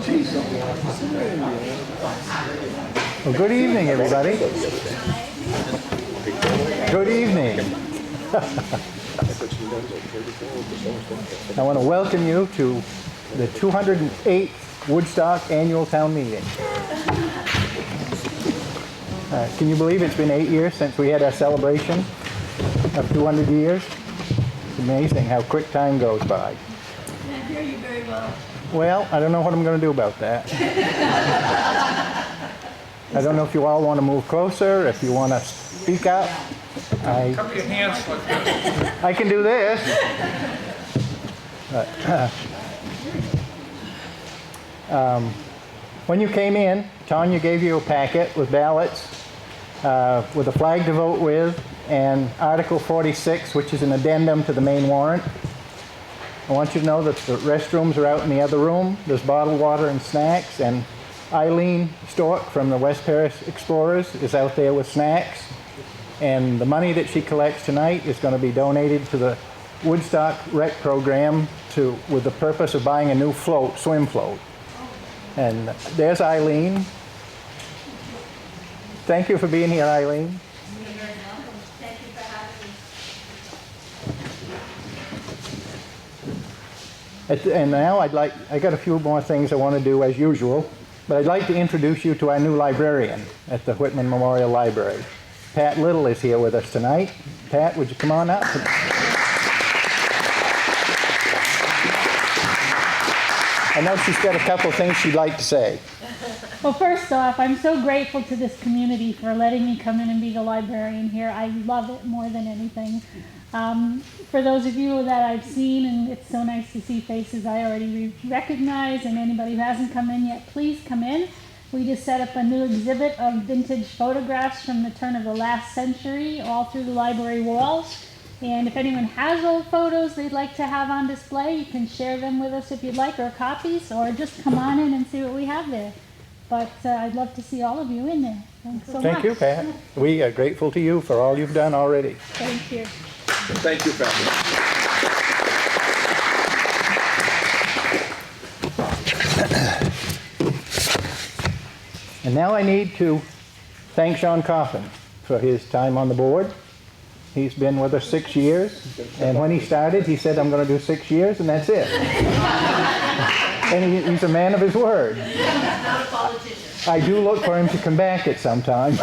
Well, good evening, everybody. Good evening. I want to welcome you to the 208th Woodstock Annual Town Meeting. Can you believe it's been 8 years since we had our celebration of 200 years? It's amazing how quick time goes by. Can't hear you very well. Well, I don't know what I'm going to do about that. I don't know if you all want to move closer, if you want to speak up. Cup your hands like this. I can do this. When you came in, Tanya gave you a packet with ballots, with a flag to vote with, and Article 46, which is an addendum to the main warrant. I want you to know that the restrooms are out in the other room. There's bottled water and snacks, and Eileen Stork from the West Paris Explorers is out there with snacks. And the money that she collects tonight is going to be donated to the Woodstock Rec Program with the purpose of buying a new float, swim float. And there's Eileen. Thank you for being here, Eileen. You're very welcome. Thank you for having me. And now I got a few more things I want to do as usual, but I'd like to introduce you to our new librarian at the Whitman Memorial Library. Pat Little is here with us tonight. Pat, would you come on up? I know she's got a couple things she'd like to say. Well, first off, I'm so grateful to this community for letting me come in and be the librarian here. I love it more than anything. For those of you that I've seen, and it's so nice to see faces I already recognize, and anybody who hasn't come in yet, please come in. We just set up a new exhibit of vintage photographs from the turn of the last century all through the library walls. And if anyone has old photos they'd like to have on display, you can share them with us if you'd like, or copies, or just come on in and see what we have there. But I'd love to see all of you in there. Thanks so much. Thank you, Pat. We are grateful to you for all you've done already. Thank you. Thank you, Pat. And now I need to thank Sean Coffin for his time on the board. He's been with us 6 years, and when he started, he said, I'm going to do 6 years, and that's it. And he's a man of his word. Not a politician. I do look for him to come back at some time.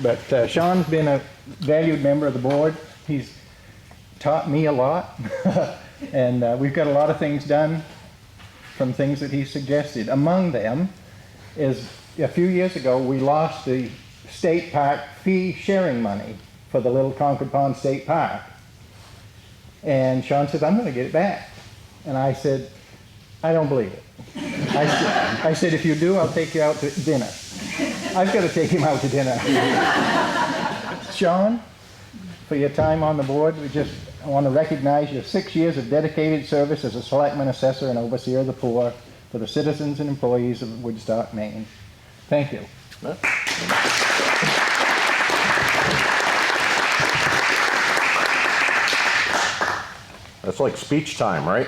But Sean's been a valued member of the board. He's taught me a lot, and we've got a lot of things done from things that he suggested. Among them is, a few years ago, we lost the state park fee sharing money for the Little Concord Pond State Park. And Sean said, I'm going to get it back. And I said, I don't believe it. I said, if you do, I'll take you out to dinner. I've got to take him out to dinner. Sean, for your time on the board, I want to recognize your 6 years of dedicated service as a selectman, assessor, and overseer of the poor for the citizens and employees of Woodstock, Maine. Thank you. That's like speech time, right?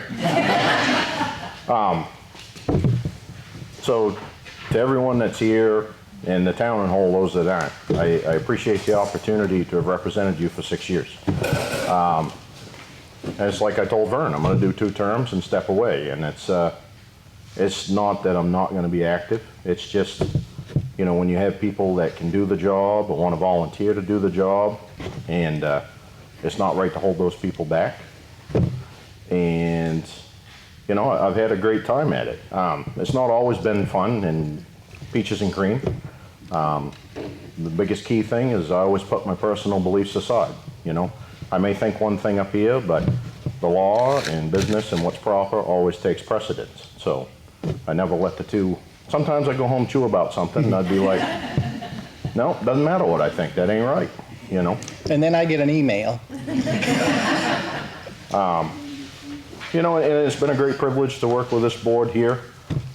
So to everyone that's here in the town and whole, those that aren't, I appreciate the opportunity to have represented you for 6 years. And it's like I told Vern, I'm going to do 2 terms and step away. And it's not that I'm not going to be active. It's just, you know, when you have people that can do the job or want to volunteer to do the job, and it's not right to hold those people back. And, you know, I've had a great time at it. It's not always been fun and peaches and cream. The biggest key thing is I always put my personal beliefs aside, you know. I may think one thing up here, but the law and business and what's proper always takes precedence. So I never let the two. Sometimes I go home, chew about something, and I'd be like, no, doesn't matter what I think, that ain't right, you know. And then I get an email. You know, it's been a great privilege to work with this board here.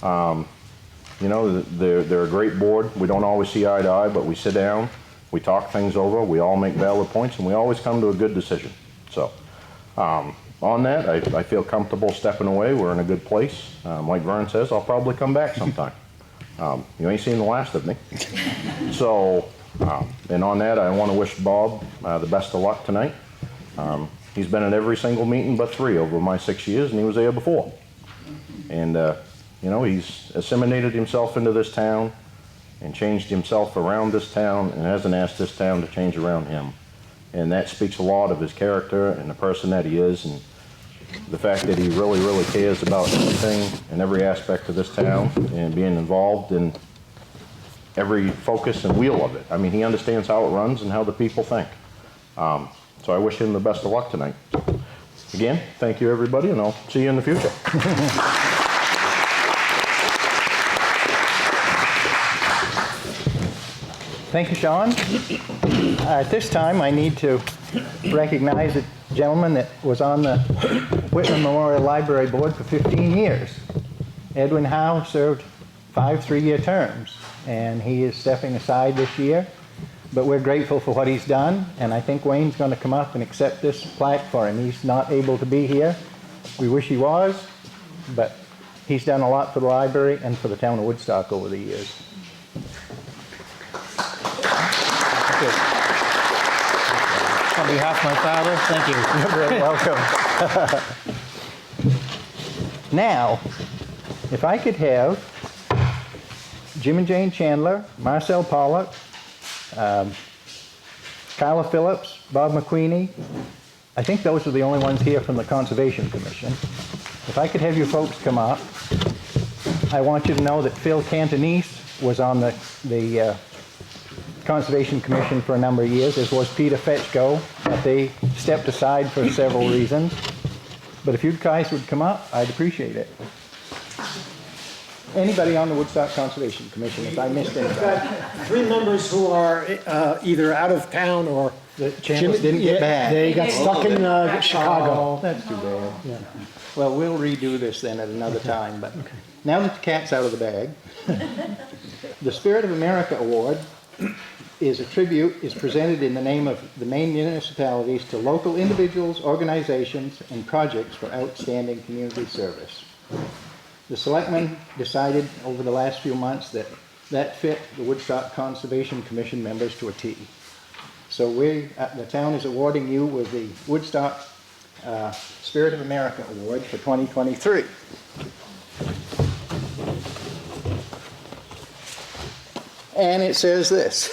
You know, they're a great board. We don't always see eye to eye, but we sit down, we talk things over, we all make valid points, and we always come to a good decision. So On that, I feel comfortable stepping away. We're in a good place. Like Vern says, I'll probably come back sometime. You ain't seen the last of me. So, and on that, I want to wish Bob the best of luck tonight. He's been at every single meeting but 3 over my 6 years, and he was there before. And, you know, he's assimilated himself into this town and changed himself around this town and hasn't asked this town to change around him. And that speaks a lot of his character and the person that he is, and the fact that he really, really cares about everything and every aspect of this town and being involved in every focus and wheel of it. I mean, he understands how it runs and how the people think. So I wish him the best of luck tonight. Again, thank you everybody, and I'll see you in the future. Thank you, Sean. At this time, I need to recognize a gentleman that was on the Whitman Memorial Library Board for 15 years. Edwin Howe served 5 3-year terms, and he is stepping aside this year. But we're grateful for what he's done, and I think Wayne's going to come up and accept this plaque for him. He's not able to be here. We wish he was, but he's done a lot for the library and for the town of Woodstock over the years. On behalf of my father, thank you. You're very welcome. Now, if I could have Jim and Jane Chandler, Marcel Pollock, Kyla Phillips, Bob McQueenie. I think those are the only ones here from the Conservation Commission. If I could have you folks come up, I want you to know that Phil Cantonese was on the Conservation Commission for a number of years, as was Peter Fetchko, but they stepped aside for several reasons. But if you guys would come up, I'd appreciate it. Anybody on the Woodstock Conservation Commission, if I missed anybody? We've got 3 members who are either out of town or The Chandlers didn't get back. They got stuck in Chicago. Oh, that's too bad. Yeah. Well, we'll redo this then at another time, but now that the cat's out of the bag, the Spirit of America Award is a tribute, is presented in the name of the Maine municipalities to local individuals, organizations, and projects for outstanding community service. The selectmen decided over the last few months that that fit the Woodstock Conservation Commission members to a T. So the town is awarding you with the Woodstock Spirit of America Award for 2023. And it says this: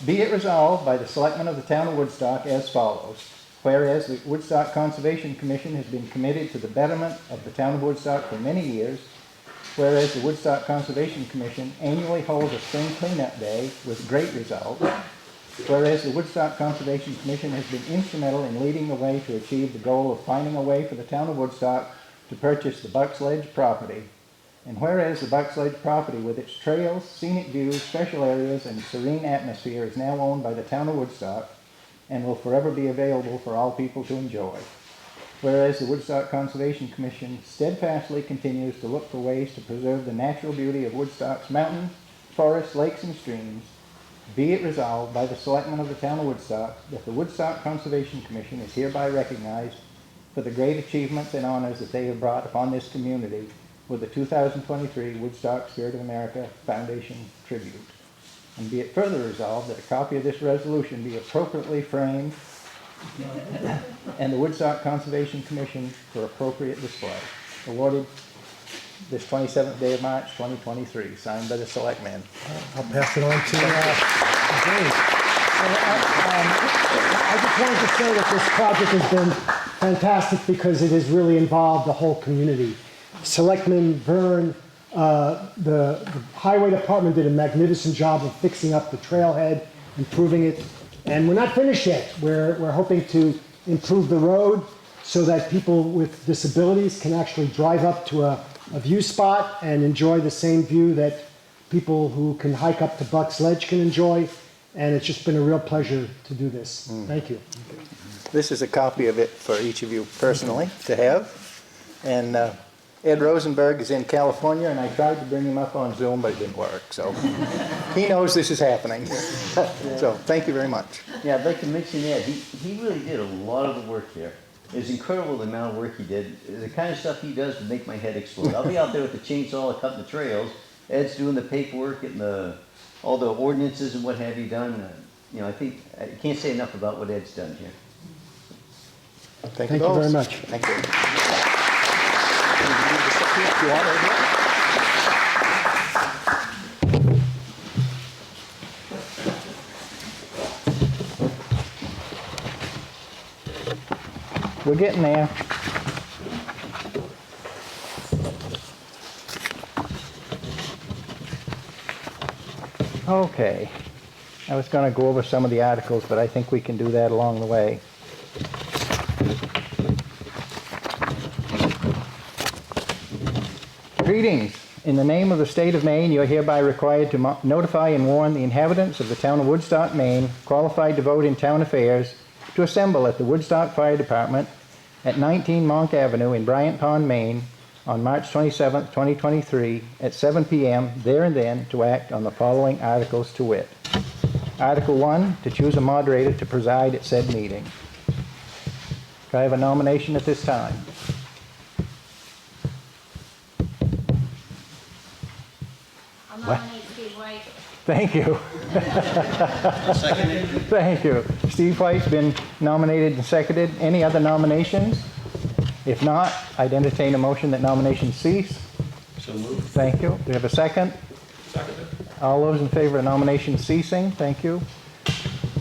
be it resolved by the selectmen of the town of Woodstock as follows. Whereas the Woodstock Conservation Commission has been committed to the betterment of the town of Woodstock for many years, whereas the Woodstock Conservation Commission annually holds a spring cleanup day with great results, whereas the Woodstock Conservation Commission has been instrumental in leading the way to achieve the goal of finding a way for the town of Woodstock to purchase the Bucks Ledge property, and whereas the Bucks Ledge property with its trails, scenic views, special areas, and serene atmosphere is now owned by the town of Woodstock and will forever be available for all people to enjoy. Whereas the Woodstock Conservation Commission steadfastly continues to look for ways to preserve the natural beauty of Woodstock's mountains, forests, lakes, and streams, be it resolved by the selectmen of the town of Woodstock that the Woodstock Conservation Commission is hereby recognized for the great achievements and honors that they have brought upon this community with the 2023 Woodstock Spirit of America Foundation Tribute. And be it further resolved that a copy of this resolution be appropriately framed and the Woodstock Conservation Commission for appropriate display. Awarded this 27th day of March, 2023, signed by the selectmen. I'll pass it on to James. I just wanted to say that this project has been fantastic because it has really involved the whole community. Selectman Vern, the highway department did a magnificent job of fixing up the trailhead, improving it, and we're not finished yet. We're hoping to improve the road so that people with disabilities can actually drive up to a view spot and enjoy the same view that people who can hike up to Bucks Ledge can enjoy, and it's just been a real pleasure to do this. Thank you. This is a copy of it for each of you personally to have, and Ed Rosenberg is in California, and I tried to bring him up on Zoom, but it didn't work, so he knows this is happening. So, thank you very much. Yeah, I'd like to mention Ed. He really did a lot of the work here. It's incredible the amount of work he did. The kind of stuff he does to make my head explode. I'll be out there with the chainsaw cutting the trails. Ed's doing the paperwork, getting all the ordinances and what have you done. You know, I think I can't say enough about what Ed's done here. Thank Thank you both. very much. Thank you. If you want, Ed. We're getting there. Okay. I was going to go over some of the articles, but I think we can do that along the way. Greetings. In the name of the state of Maine, you are hereby required to notify and warn the inhabitants of the town of Woodstock, Maine, qualified to vote in town affairs, to assemble at the Woodstock Fire Department at 19 Monk Avenue in Bryant Pond, Maine, on March 27, 2023, at 7 p.m. there and then to act on the following articles to wit. Article 1, to choose a moderator to preside at said meeting. Do I have a nomination at this time? I'll nominate Steve White. Thank you. Thank you. Steve White's been nominated and seconded. Any other nominations? If not, I'd entertain a motion that nominations cease. So moved. Thank you. Do we have a second? Seconded. All those in favor of nominations ceasing? Thank you.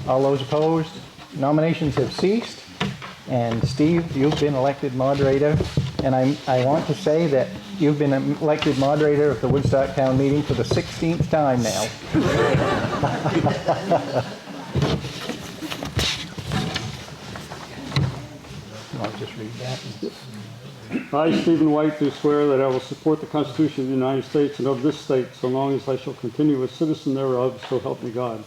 All those opposed? Nominations have ceased. And Steve, you've been elected moderator. And I want to say that you've been elected moderator of the Woodstock Town Meeting for the 16th time now. I'll just read that. I, Stephen White, do swear that I will support the Constitution of the United States and of this state, so long as I shall continue a citizen thereof, so help me God.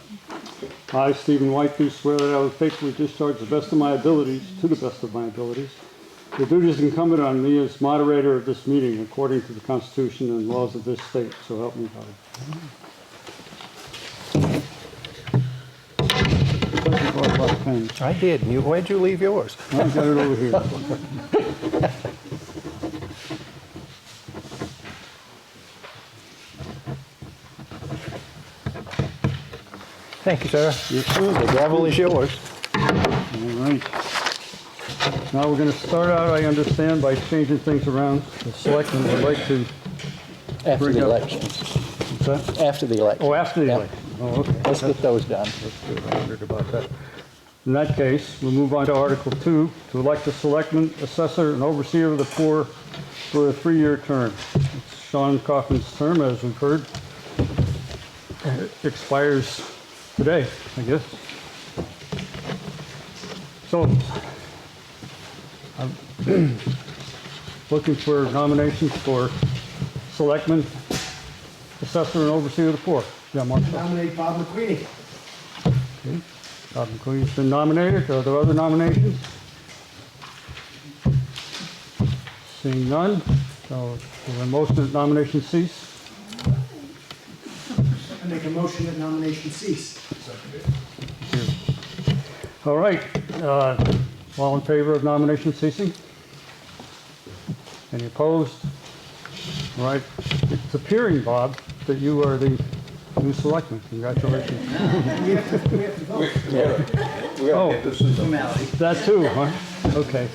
I, Stephen White, do swear that I will faithfully discharge the best of my abilities, to the best of my abilities, the duties incumbent on me as moderator of this meeting, according to the Constitution and laws of this state, so help me God. Doesn't go a lot of pens. I did. Where'd you leave yours? I got it over here. Thank you, sir. Yes, sir. The gavel is yours. All right. Now we're going to start out, I understand, by changing things around. The selectmen would like to, After Bring the up- elections. what's that? After the election. Oh, after the Yeah. election. Oh, okay. Let's get those done. That's good. I wondered about that. In that case, we'll move on to Article 2, to elect a selectman, assessor, and overseer of the poor for a 3-year term. It's Sean Coffin's term, as we've heard. It expires today, I guess. So, I'm looking for nominations for selectman, assessor, and overseer of the poor. Yeah, Mark. Nominate Bob McQueenie. Okay. Bob McQueen's been nominated. Are there other nominations? Seeing none, so is there a motion that nominations cease? I make a motion that nominations cease. All right, all in favor of nomination ceasing? Any opposed? All right, it's appearing, Bob, that you are the new selectman. Congratulations. Oh, that too, huh? Okay.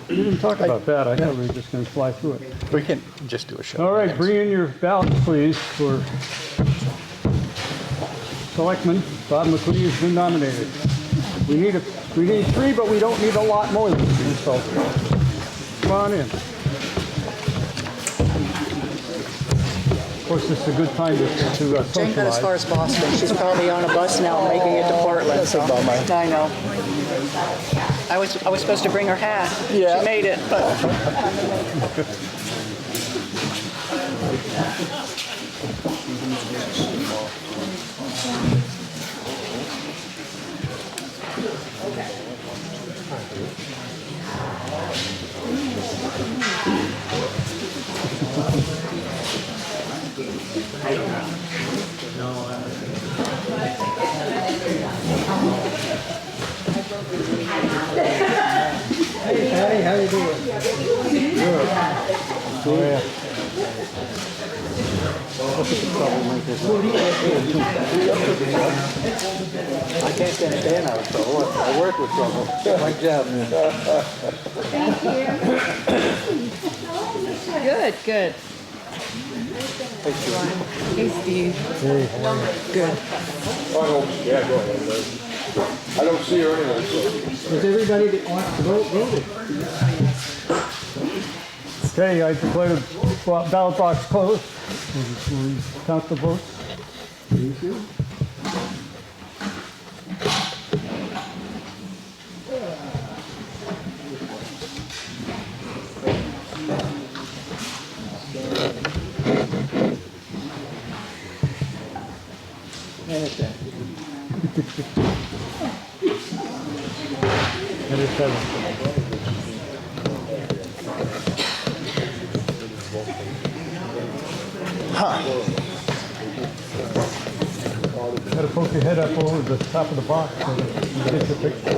We didn't talk about that. I thought we were just going to fly through it. We can just do a show. All right, bring in your ballots, please, for Selectman Bob McQueen has been nominated. We need 3, but we don't need a lot more than 3, so come on in. Of course, this is a good time to Jane got as far socialize. as Boston. She's probably on a bus now making it to Portland. So. I know. I was supposed to bring her hat. Yeah. She made it, but Hey, Patty, how you doing? I can't stand out of trouble. I work with trouble. My job. Good, good. Hey, Steve. Good. Yeah, go ahead, Liz. I don't see her anyway, so. Is everybody that wants to vote voted? Okay, I declare the ballot box closed. We'll count the votes. Thank you. And it's 7. Gotta poke your head up over the top of the box so that you get your picture.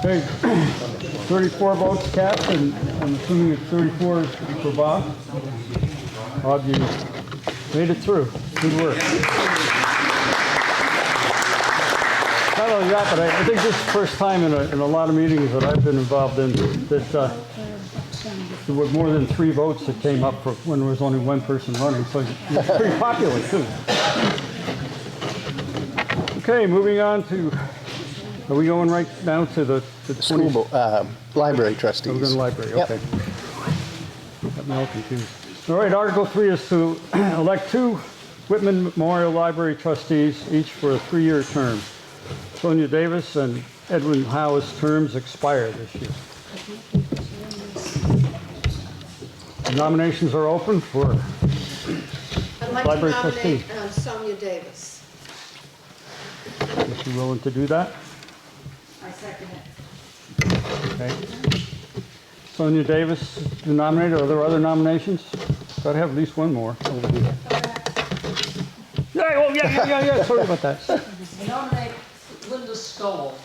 Okay, 34 votes cast, and I'm assuming it's 34 for Bob. Bob, you made it through. Good work. Not only that, but I think this is the first time in a lot of meetings that I've been involved in that there were more than 3 votes that came up for when there was only one person running, so it's pretty popular too. Okay, moving on to, are we going right now to the 20? Library We're trustees. going to library, Yep. okay. Got me all confused. All right, Article 3 is to elect 2 Whitman Memorial Library trustees, each for a 3-year term. Sonia Davis and Edwin Howe's terms expire this year. The nominations are open for I'd like to Library nominate trustee. Sonia Davis. If you're willing to do that. I second it. Okay. Sonia Davis is nominated. Are there other nominations? Got to have at least one more over here. Yeah. Sorry about that. Nominate Linda Stoll.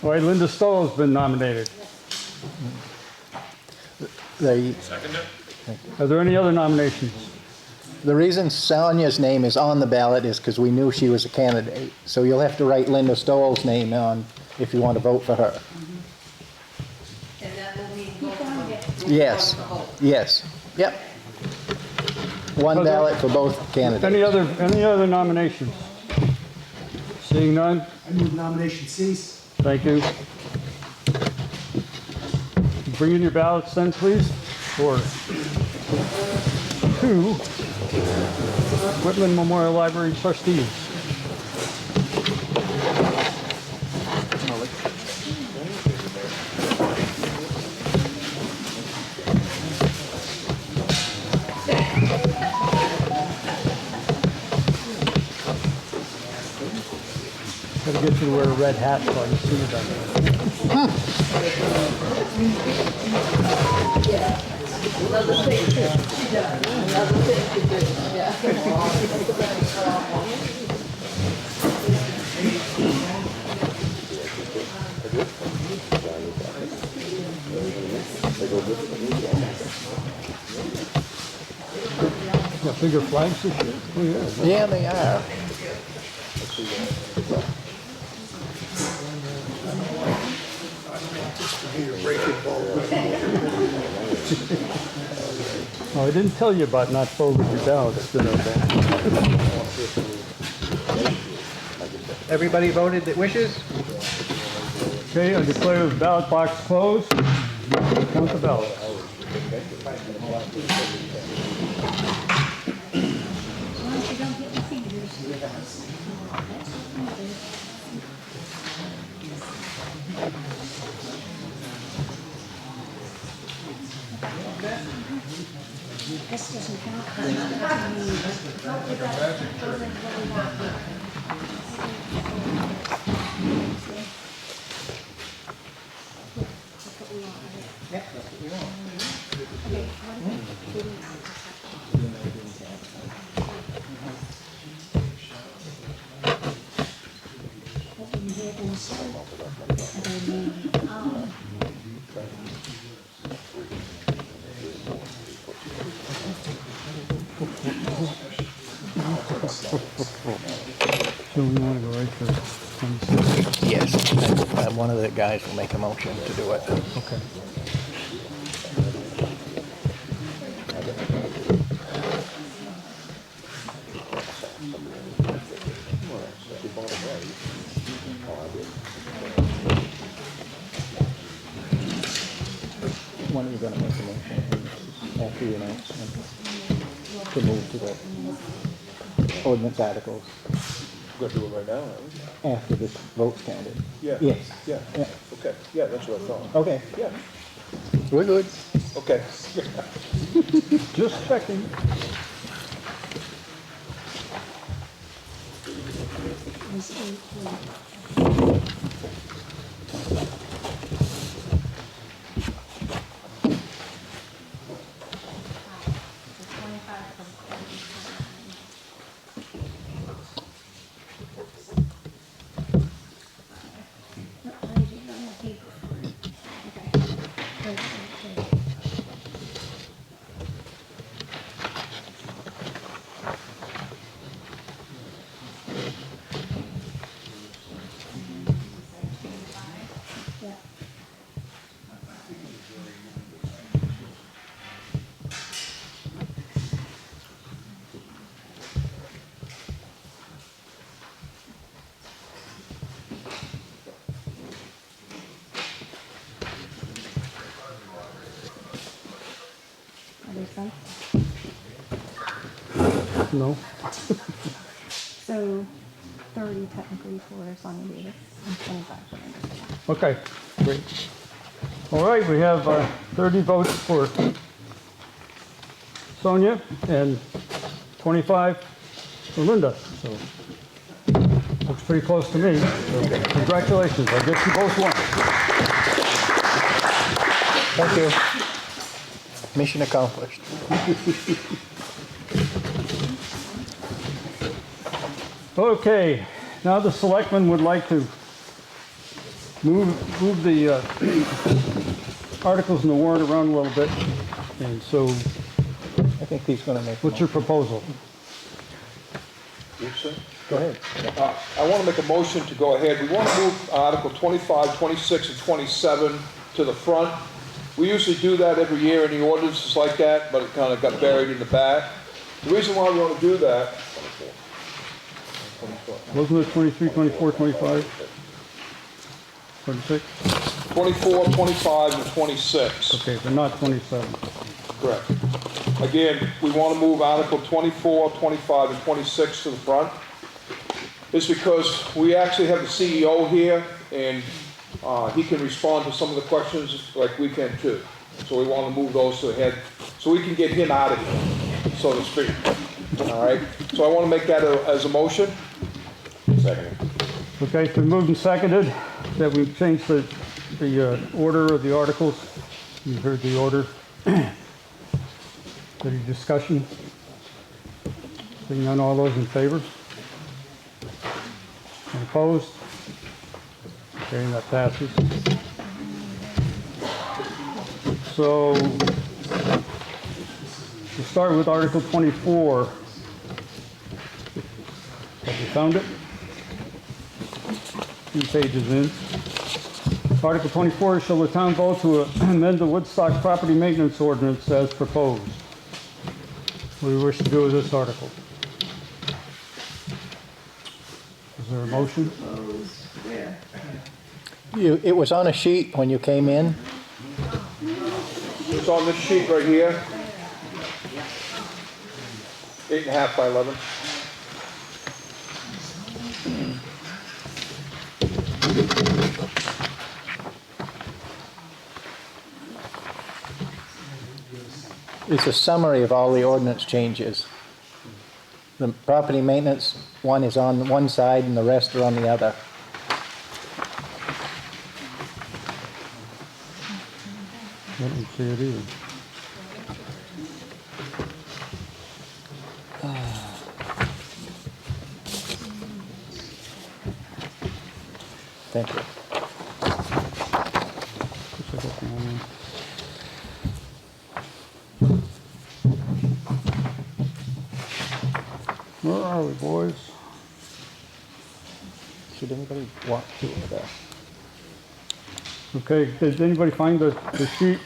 All right, Linda Stoll has been nominated. The Are there any other nominations? reason Sonia's name is on the ballot is because we knew she was a candidate. So you'll have to write Linda Stoll's name on if you want to vote for her. And that will mean vote. Yes, yes, yep. One ballot for both candidates. Any other nominations? Seeing none, I move nomination cease. thank you. Bring in your ballots then, please, for 2 Whitman Memorial Library trustees. Gotta get you to wear a red hat so I can see you better. Got bigger flags this year? Oh, yeah. Yeah, they are. Oh, I didn't tell you about not folding your ballots, did I? Everybody voted that wishes? Okay, I declare the ballot box closed. Count the ballots. This doesn't count. So we want to go right to 26. Yes, one of the guys will make a motion to do it. Okay. When are you gonna make a motion after the announcement to move to the ordinance articles We're gonna do it right now, aren't we? after this vote's counted? Yeah. Yes. Yeah, Yeah. okay, yeah, that's what I thought. Okay, Yeah, we're good. okay. Just checking. No. So 30 technically for Sonia Davis and 25 for Linda. Okay, great. All right, we have 30 votes for Sonia and 25 for Linda. So looks pretty close to me. So congratulations, I guess you both won. Thank you. Mission accomplished. Okay, now the selectmen would like to move the articles in the warrant around a little bit. And so I think he's gonna make. what's your proposal? Go ahead. I want to make a motion to go ahead. We want to move Article 25, 26, and 27 to the front. We usually do that every year in the ordinances like that, but it kind of got buried in the back. The reason why we want to do that, Wasn't it 23, 24, 25? 26? 24, 25, and 26. Okay, but not 27. Correct. Again, we want to move Article 24, 25, and 26 to the front. It's because we actually have the CEO here, and he can respond to some of the questions like we can too. So we want to move those to the head, so we can get him out of here, so to speak. All right? So I want to make that as a motion. Second. Okay, it's been moved and seconded that we change the order of the articles. You heard the order. Any discussion? Seeing none, all those in favor? Any opposed? Okay, that passes. So, we'll start with Article 24. Have you found it? 2 pages in. Article 24, shall the town vote to amend the Woodstock property maintenance ordinance as proposed? What do you wish to do with this article? Is there a motion? It was on a sheet when you came in. It's on this sheet right here. 8.5 by 11. It's a summary of all the ordinance changes. The property maintenance one is on one side and the rest are on the other. I don't see it either. Thank you. Where are we, boys? Should anybody walk through that? Okay, did anybody find the sheet?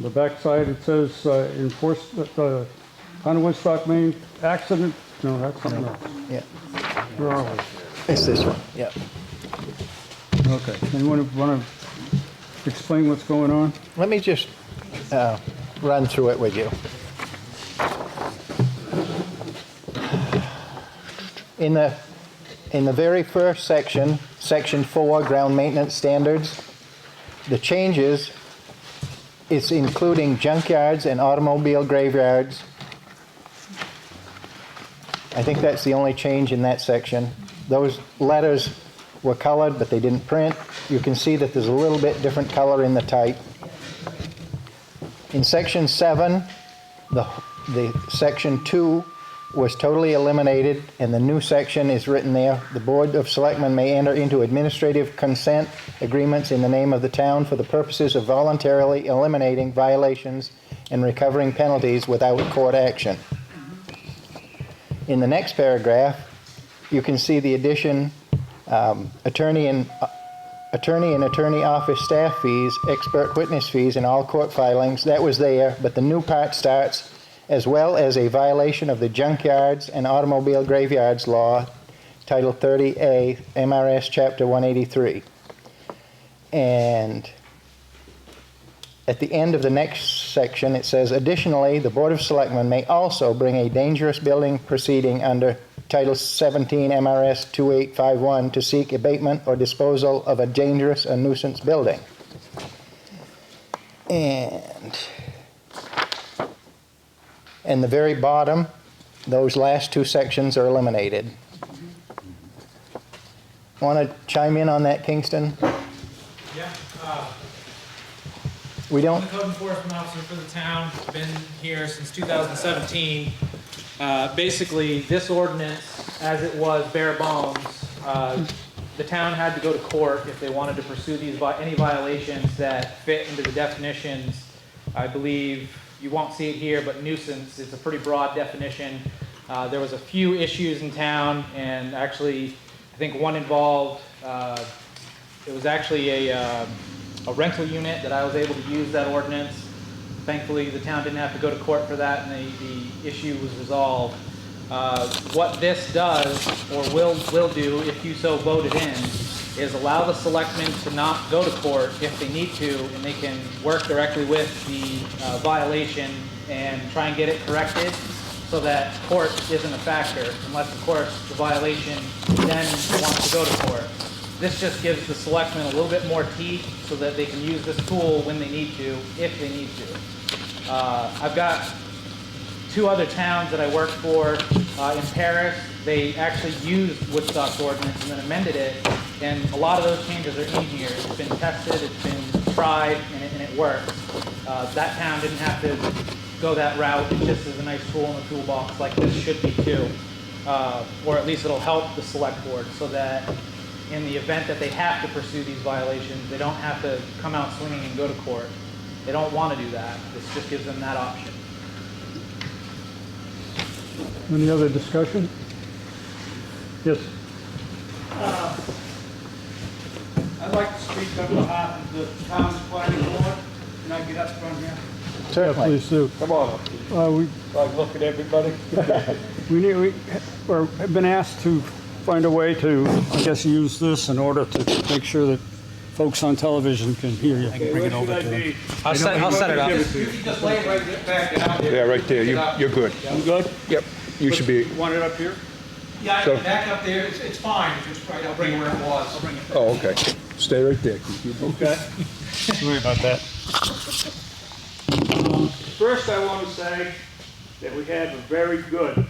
The backside, it says enforce the town of Woodstock, Maine, accident. No, that's something else. Yeah, Where are we? it's this one, yeah. Okay, anyone want to explain what's going on? Let me just run through it with you. In the very first section, section 4, ground maintenance standards, the changes, it's including junkyards and automobile graveyards. I think that's the only change in that section. Those letters were colored, but they didn't print. You can see that there's a little bit different color in the type. In section 7, the section 2 was totally eliminated, and the new section is written there. The Board of Selectmen may enter into administrative consent agreements in the name of the town for the purposes of voluntarily eliminating violations and recovering penalties without court action. In the next paragraph, you can see the addition, attorney and attorney office staff fees, expert witness fees, and all court filings. That was there, but the new part starts, as well as a violation of the junkyards and automobile graveyards law, Title 30A, MRS Chapter 183. And at the end of the next section, it says, additionally, the Board of Selectmen may also bring a dangerous building proceeding under Title 17 MRS 2851 to seek abatement or disposal of a dangerous or nuisance building. And the very bottom, those last two sections are eliminated. Want to chime in on that, Kingston? Yeah. We don't. I'm the code enforcement officer for the town. Been here since 2017. Basically, this ordinance, as it was bare bones, the town had to go to court if they wanted to pursue these any violations that fit into the definitions. I believe you won't see it here, but nuisance is a pretty broad definition. There was a few issues in town, and actually, I think one involved. It was actually a rental unit that I was able to use that ordinance. Thankfully, the town didn't have to go to court for that, and the issue was resolved. What this does, or will do, if you so voted in, is allow the selectmen to not go to court if they need to, and they can work directly with the violation and try and get it corrected so that court isn't a factor, unless, of course, the violation then wants to go to court. This just gives the selectmen a little bit more teeth so that they can use this tool when they need to, if they need to. I've got two other towns that I work for in Paris. They actually used Woodstock's ordinance and then amended it, and a lot of those changes are in here. It's been tested, it's been tried, and it works. That town didn't have to go that route. It just is a nice tool in the toolbox, like this should be too. Or at least it'll help the select board so that in the event that they have to pursue these violations, they don't have to come out swinging and go to court. They don't want to do that. This just gives them that option. Any other discussion? Yes. I'd like to speak on behalf of the town's planning board. Can I get up front here? Certainly. Please do. Come on up. We Like, look at everybody. have been asked to find a way to, I guess, use this in order to make sure that folks on television can hear you. Where should I be? I'll set it up. You can just lay right back down. Yeah, right there. You're good. You good? Yep. You should be. Want it up here? Yeah, I So- can back up there, it's fine, just right, I'll bring it where it was. I'll bring it. Oh, okay. Stay right there. Okay. Sorry about that. First, I want to say that we have a very good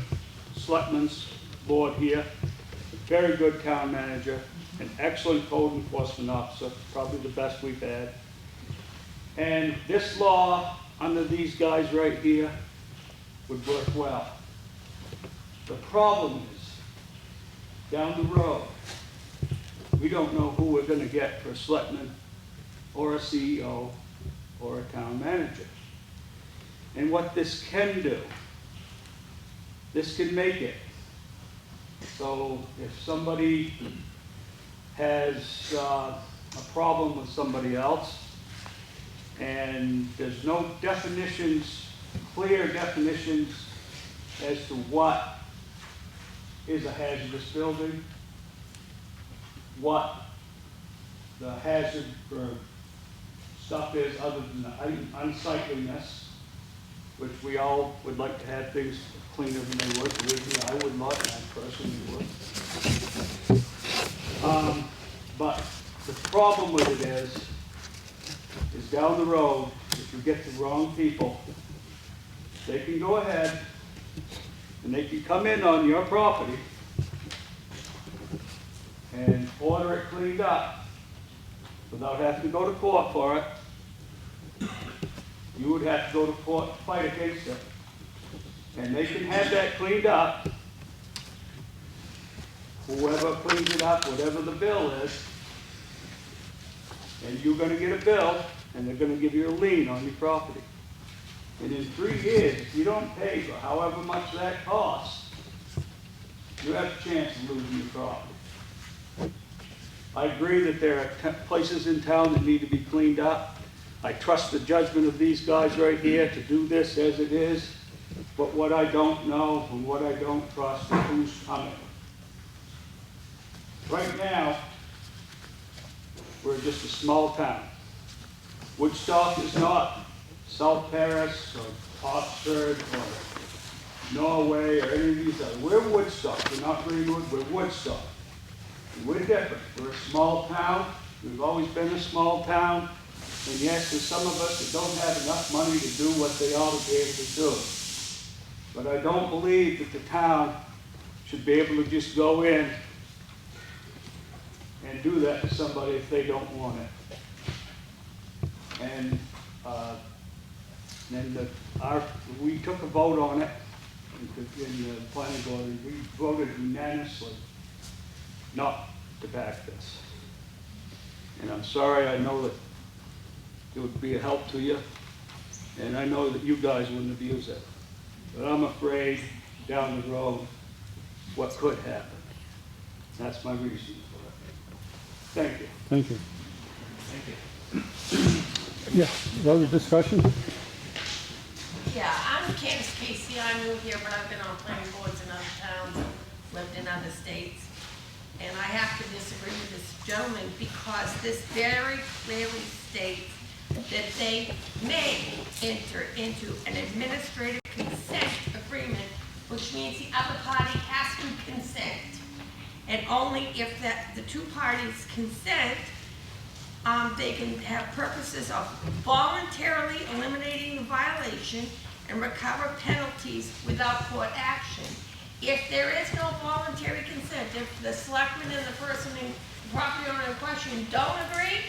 selectmen's board here, a very good town manager, an excellent code enforcement officer, probably the best we've had. And this law, under these guys right here, would work well. The problem is, down the road, we don't know who we're gonna get for a selectman, or a CEO, or a town manager. And what this can do, this can make it so if somebody has a problem with somebody else, and there's no definitions, clear definitions as to what is a hazardous building, what the hazard for stuff is other than the unsightliness, which we all would like to have things cleaner than they were. Believe me, I would not, I personally would. But the problem with it is down the road, if you get the wrong people, they can go ahead and they can come in on your property and order it cleaned up without having to go to court for it. You would have to go to court to fight against it. And they can have that cleaned up. Whoever cleans it up, whatever the bill is, and you're gonna get a bill, and they're gonna give you a lien on your property. And in 3 years, if you don't pay for however much that costs, you have a chance of losing your property. I agree that there are places in town that need to be cleaned up. I trust the judgment of these guys right here to do this as it is, but what I don't know and what I don't trust is who's coming. Right now, we're just a small town. Woodstock is not South Paris or Oxford or Norway or any of these others. We're Woodstock. We're not Greenwood, we're Woodstock. And we're different. We're a small town. We've always been a small town. And yes, there's some of us that don't have enough money to do what they ought to be able to do. But I don't believe that the town should be able to just go in and do that to somebody if they don't want it. And then we took a vote on it in the planning board, and we voted unanimously not to back this. And I'm sorry, I know that it would be a help to you, and I know that you guys wouldn't abuse it. But I'm afraid down the road what could happen. That's my reason for it. Thank you. Thank you. Yeah, other discussion? Yeah, I'm Candace Casey, I moved here, but I've been on planning boards in other towns, lived in other states. And I have to disagree with this gentleman because this very clearly states that they may enter into an administrative consent agreement, which means the other party has to consent. And only if the two parties consent, they can have purposes of voluntarily eliminating the violation and recover penalties without court action. If there is no voluntary consent, if the selectman and the person in the property owner in question don't agree,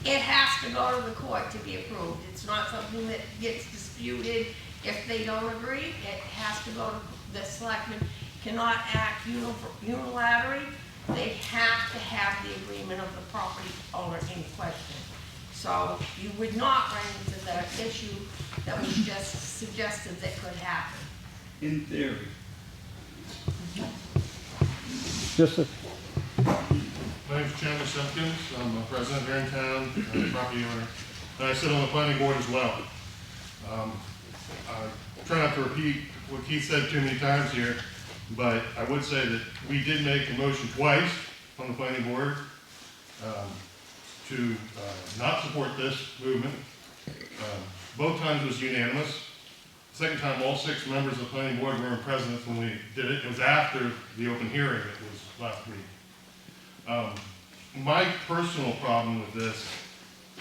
it has to go to the court to be approved. It's not something that gets disputed. If they don't agree, it has to go to the selectman. Cannot act unilaterally. They have to have the agreement of the property owner in question. So you would not run into the issue that was just suggested that could happen. In theory. Just a, My name's Chandler Simpkins. I'm a resident here in town, property owner, and I sit on the planning board as well. I try not to repeat what Keith said too many times here, but I would say that we did make a motion twice on the planning board to not support this movement. Both times was unanimous. The second time, all 6 members of the planning board were in presence when we did it. It was after the open hearing. It was last week. My personal problem with this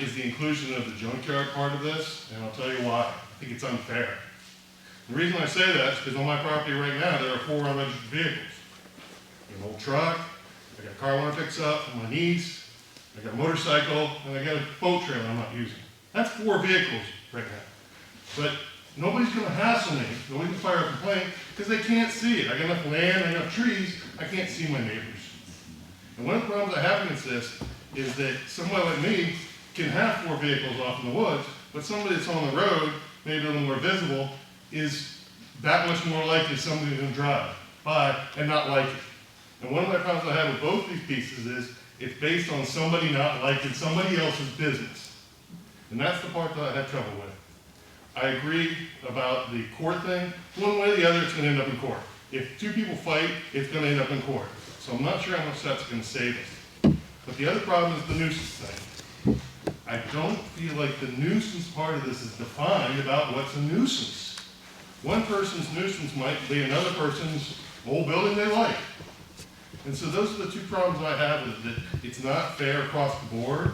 is the inclusion of the junkyard part of this, and I'll tell you why. I think it's unfair. The reason I say that is because on my property right now, there are 4 unregistered vehicles. An old truck, I got a car one picks up for my niece, I got a motorcycle, and I got a boat trailer I'm not using. That's 4 vehicles right now. But nobody's gonna hassle me, nobody's gonna file a complaint, because they can't see it. I got enough land, I got enough trees, I can't see my neighbors. And one of the problems I have against this is that somebody like me can have 4 vehicles off in the woods, but somebody that's on the road, maybe a little more visible, is that much more likely somebody's gonna drive by and not like it. And one of my problems I have with both these pieces is it's based on somebody not liking somebody else's business. And that's the part that I have trouble with. I agree about the court thing. One way or the other, it's gonna end up in court. If 2 people fight, it's gonna end up in court. So I'm not sure how much that's gonna save us. But the other problem is the nuisance thing. I don't feel like the nuisance part of this is defined about what's a nuisance. One person's nuisance might be another person's old building they like. And so those are the 2 problems I have, is that it's not fair across the board,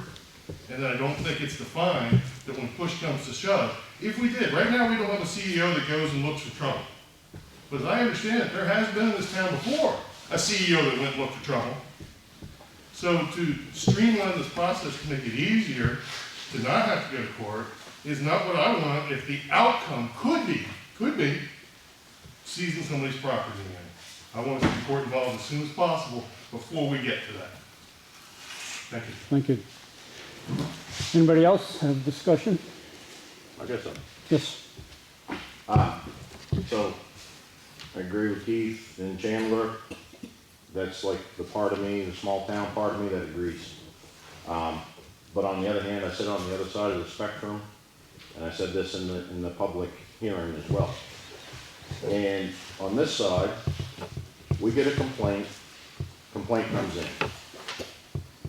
and that I don't think it's defined that when push comes to shove, if we did, right now we don't have a CEO that goes and looks for trouble. But as I understand it, there has been in this town before a CEO that went and looked for trouble. So to streamline this process to make it easier to not have to go to court is not what I want if the outcome could be seizing somebody's property again. I want to see the court involved as soon as possible before we get to that. Thank you. Thank you. Anybody else have discussion? I guess so. Yes. So, I agree with Keith and Chandler. That's like the part of me, the small town part of me that agrees. But on the other hand, I sit on the other side of the spectrum, and I said this in the public hearing as well. And on this side, we get a complaint comes in.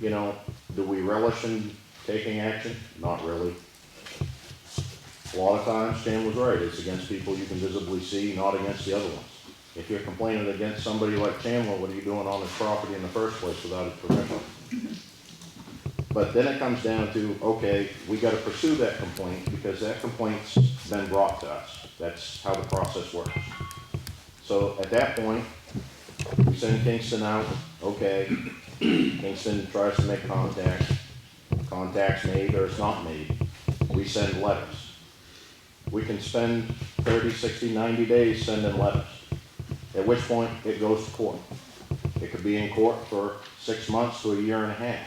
You know, do we relish in taking action? Not really. A lot of times, Stan was right, it's against people you can visibly see, not against the other ones. If you're complaining against somebody like Chandler, what are you doing on his property in the first place without his permission? But then it comes down to, okay, we gotta pursue that complaint because that complaint's been brought to us. That's how the process works. So at that point, we send Kingston out, okay, Kingston tries to make contact, contact's made or it's not made. We send letters. We can spend 30, 60, 90 days sending letters. At which point it goes to court. It could be in court for 6 months to a year and a half.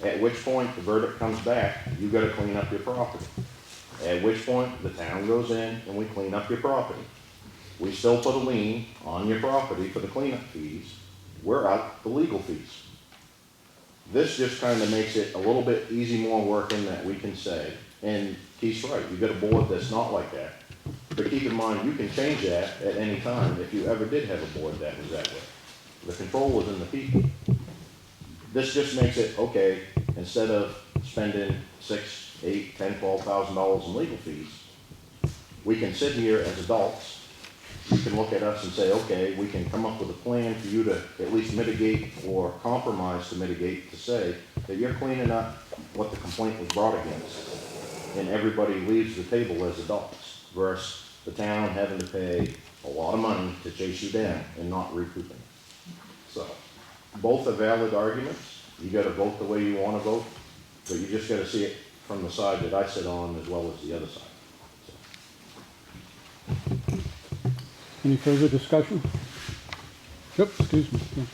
At which point the verdict comes back, you gotta clean up your property. At which point the town goes in and we clean up your property. We still put a lien on your property for the cleanup fees. We're out the legal fees. This just kind of makes it a little bit easy more working that we can say, and Keith's right, you got a board that's not like that. But keep in mind, you can change that at any time if you ever did have a board that was that way. The control is in the people. This just makes it, okay, instead of spending $6,000, $8,000, $10,000, $12,000 in legal fees, we can sit here as adults. You can look at us and say, okay, we can come up with a plan for you to at least mitigate or compromise to mitigate to say that you're cleaning up what the complaint was brought against. And everybody leaves the table as adults versus the town having to pay a lot of money to chase you down and not recouping it. So, both are valid arguments. You gotta vote the way you wanna vote, but you just gotta see it from the side that I sit on as well as the other side. So. Any further discussion? Yep, excuse me. Yeah.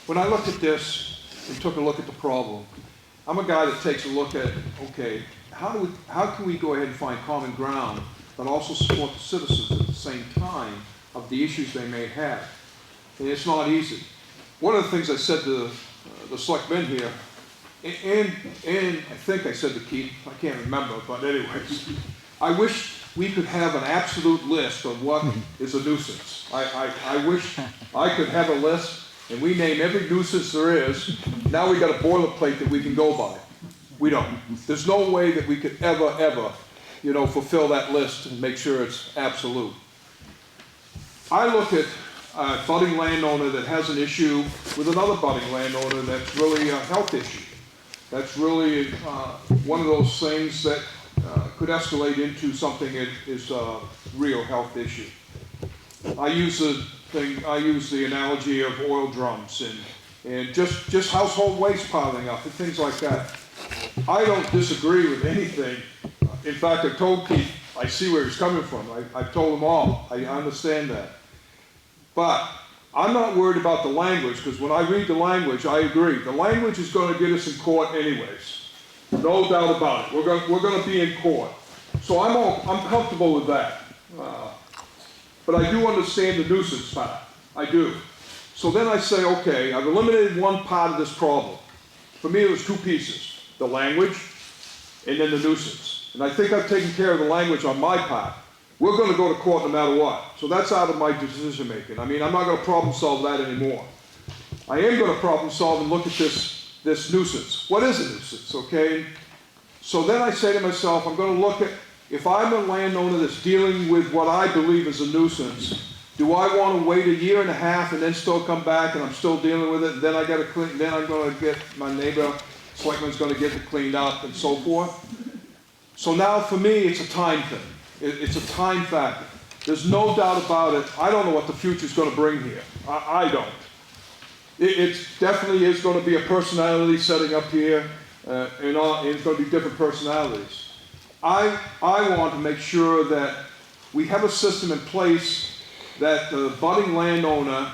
When I looked at this and took a look at the problem, I'm a guy that takes a look at, okay, how can we go ahead and find common ground, but also support the citizens at the same time of the issues they may have? And it's not easy. One of the things I said to the selectmen here And I think I said to Keith, I can't remember, but anyways, I wish we could have an absolute list of what is a nuisance. I wish I could have a list and we name every nuisance there is. Now we got a boilerplate that we can go by. We don't. There's no way that we could ever, fulfill that list and make sure it's absolute. I look at a budding landowner that has an issue with another budding landowner that's really a health issue. That's really one of those things that could escalate into something that is a real health issue. I use the analogy of oil drums and just household waste piling up and things like that. I don't disagree with anything. In fact, I told Keith, I see where he's coming from. I've told him all. I understand that. But I'm not worried about the language, because when I read the language, I agree. The language is going to get us in court anyways. No doubt about it. We're going to be in court. So I'm comfortable with that. But I do understand the nuisance part. I do. So then I say, okay, I've eliminated one part of this problem. For me, it was two pieces. The language and then the nuisance. And I think I've taken care of the language on my part. We're going to go to court no matter what. So that's out of my decision making. I mean, I'm not going to problem solve that anymore. I am going to problem solve and look at this nuisance. What is a nuisance, okay? So then I say to myself, I'm going to look at, if I'm a landowner that's dealing with what I believe is a nuisance, do I want to wait a year and a half and then still come back and I'm still dealing with it, and then I got to clean, then I'm going to get my neighbor, selectman's going to get it cleaned up and so forth? So now for me, it's a time thing. It's a time factor. There's no doubt about it. I don't know what the future's going to bring here. I don't. It definitely is going to be a personality setting up here, and it's going to be different personalities. I want to make sure that we have a system in place that the budding landowner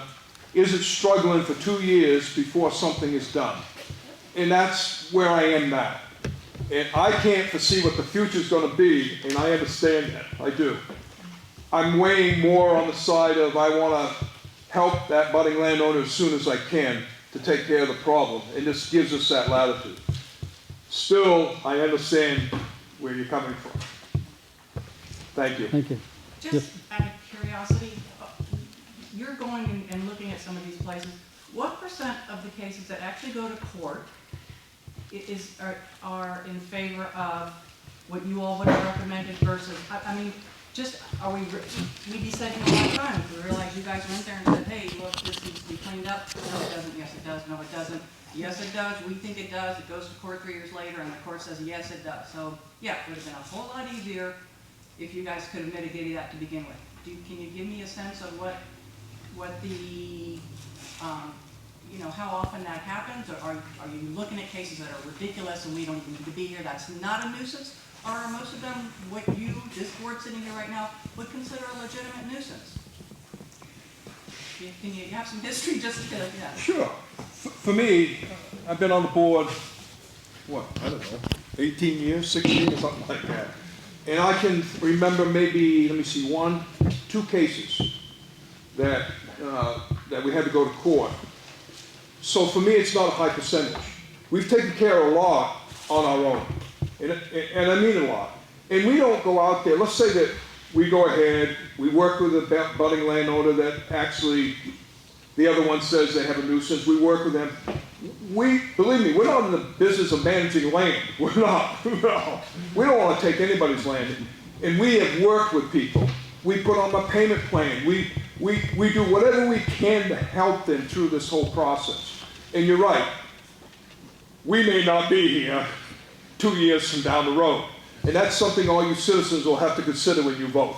isn't struggling for 2 years before something is done. And that's where I am now. And I can't foresee what the future's going to be, and I understand that. I do. I'm weighing more on the side of I want to help that budding landowner as soon as I can to take care of the problem, and this gives us that latitude. Still, I understand where you're coming from. Thank you. Thank you. Just out of curiosity, you're going and looking at some of these places. What percent of the cases that actually go to court are in favor of what you all would have recommended versus, I mean, just, are we be setting a lot of time? We realize you guys went there and said, hey, look, this needs to be cleaned up. No, it doesn't. Yes, it does. No, it doesn't. Yes, it does. We think it does. It goes to court 3 years later, and the court says, yes, it does. So, yeah, it would have been a whole lot easier if you guys could have mitigated that to begin with. Can you give me a sense of what the, how often that happens? Or are you looking at cases that are ridiculous and we don't even need to be here? That's not a nuisance? Or are most of them what you, this board sitting here right now, would consider a legitimate nuisance? Can you have some history just to, yeah. Sure. For me, I've been on the board, I don't know, 18 years, 16 or something like that. And I can remember maybe, 1, 2 cases that we had to go to court. So for me, it's not a high percentage. We've taken care of a lot on our own. And I mean a lot. And we don't go out there, let's say that we go ahead, we work with a budding landowner that actually, the other one says they have a nuisance, we work with them. Believe me, we're not in the business of managing land. We're not, no. We don't want to take anybody's land. And we have worked with people. We put on a payment plan. We do whatever we can to help them through this whole process. And you're right, we may not be here 2 years from down the road. And that's something all you citizens will have to consider when you vote.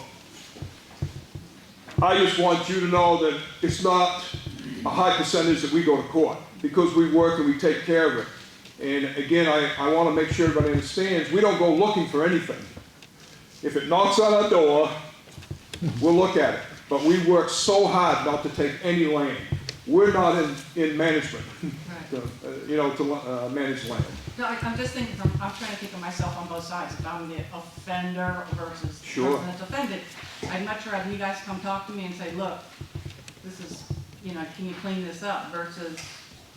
I just want you to know that it's not a high percentage that we go to court, because we work and we take care of it. And again, I want to make sure everybody understands, we don't go looking for anything. If it knocks on our door, we'll look at it. But we work so hard not to take any land. We're not in management, to manage land. No, I'm just thinking I'm trying to think of myself on both sides. If I'm the offender versus the Sure. person that's offended, I'd much rather you guys come talk to me and say, look, this is, can you clean this up, versus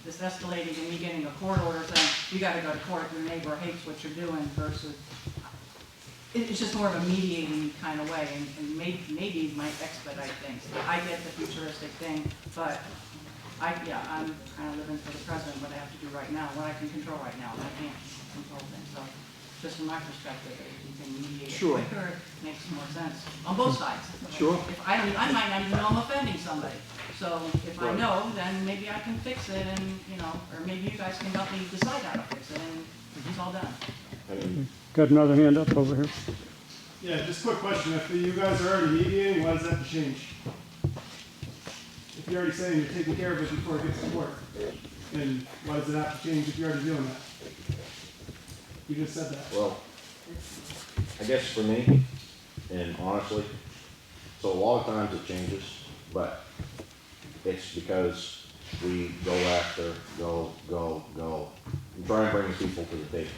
this escalating and me getting a court order saying, you gotta go to court, your neighbor hates what you're doing versus, it's just more of a mediating kind of way, and maybe it might expedite things. I get the futuristic thing, but I'm kind of living for the present, what I have to do right now, what I can control right now, I can't control things, so just from my perspective, if you can mediate it Sure. quicker, it makes more sense, on both sides. Sure. If I might not even know I'm offending somebody, so if I Right. know, then maybe I can fix it, and, or maybe you guys can help me decide how to fix it, and it's all done. Got another hand up over here. Yeah, just a quick question. If you guys are already mediating, why does that have to change? If you're already saying you're taking care of it before it gets to court, then why does it have to change if you're already doing that? You just said that. Well, I guess for me, and honestly, so a lot of times it changes, but it's because we go after, and try and bring people to the table.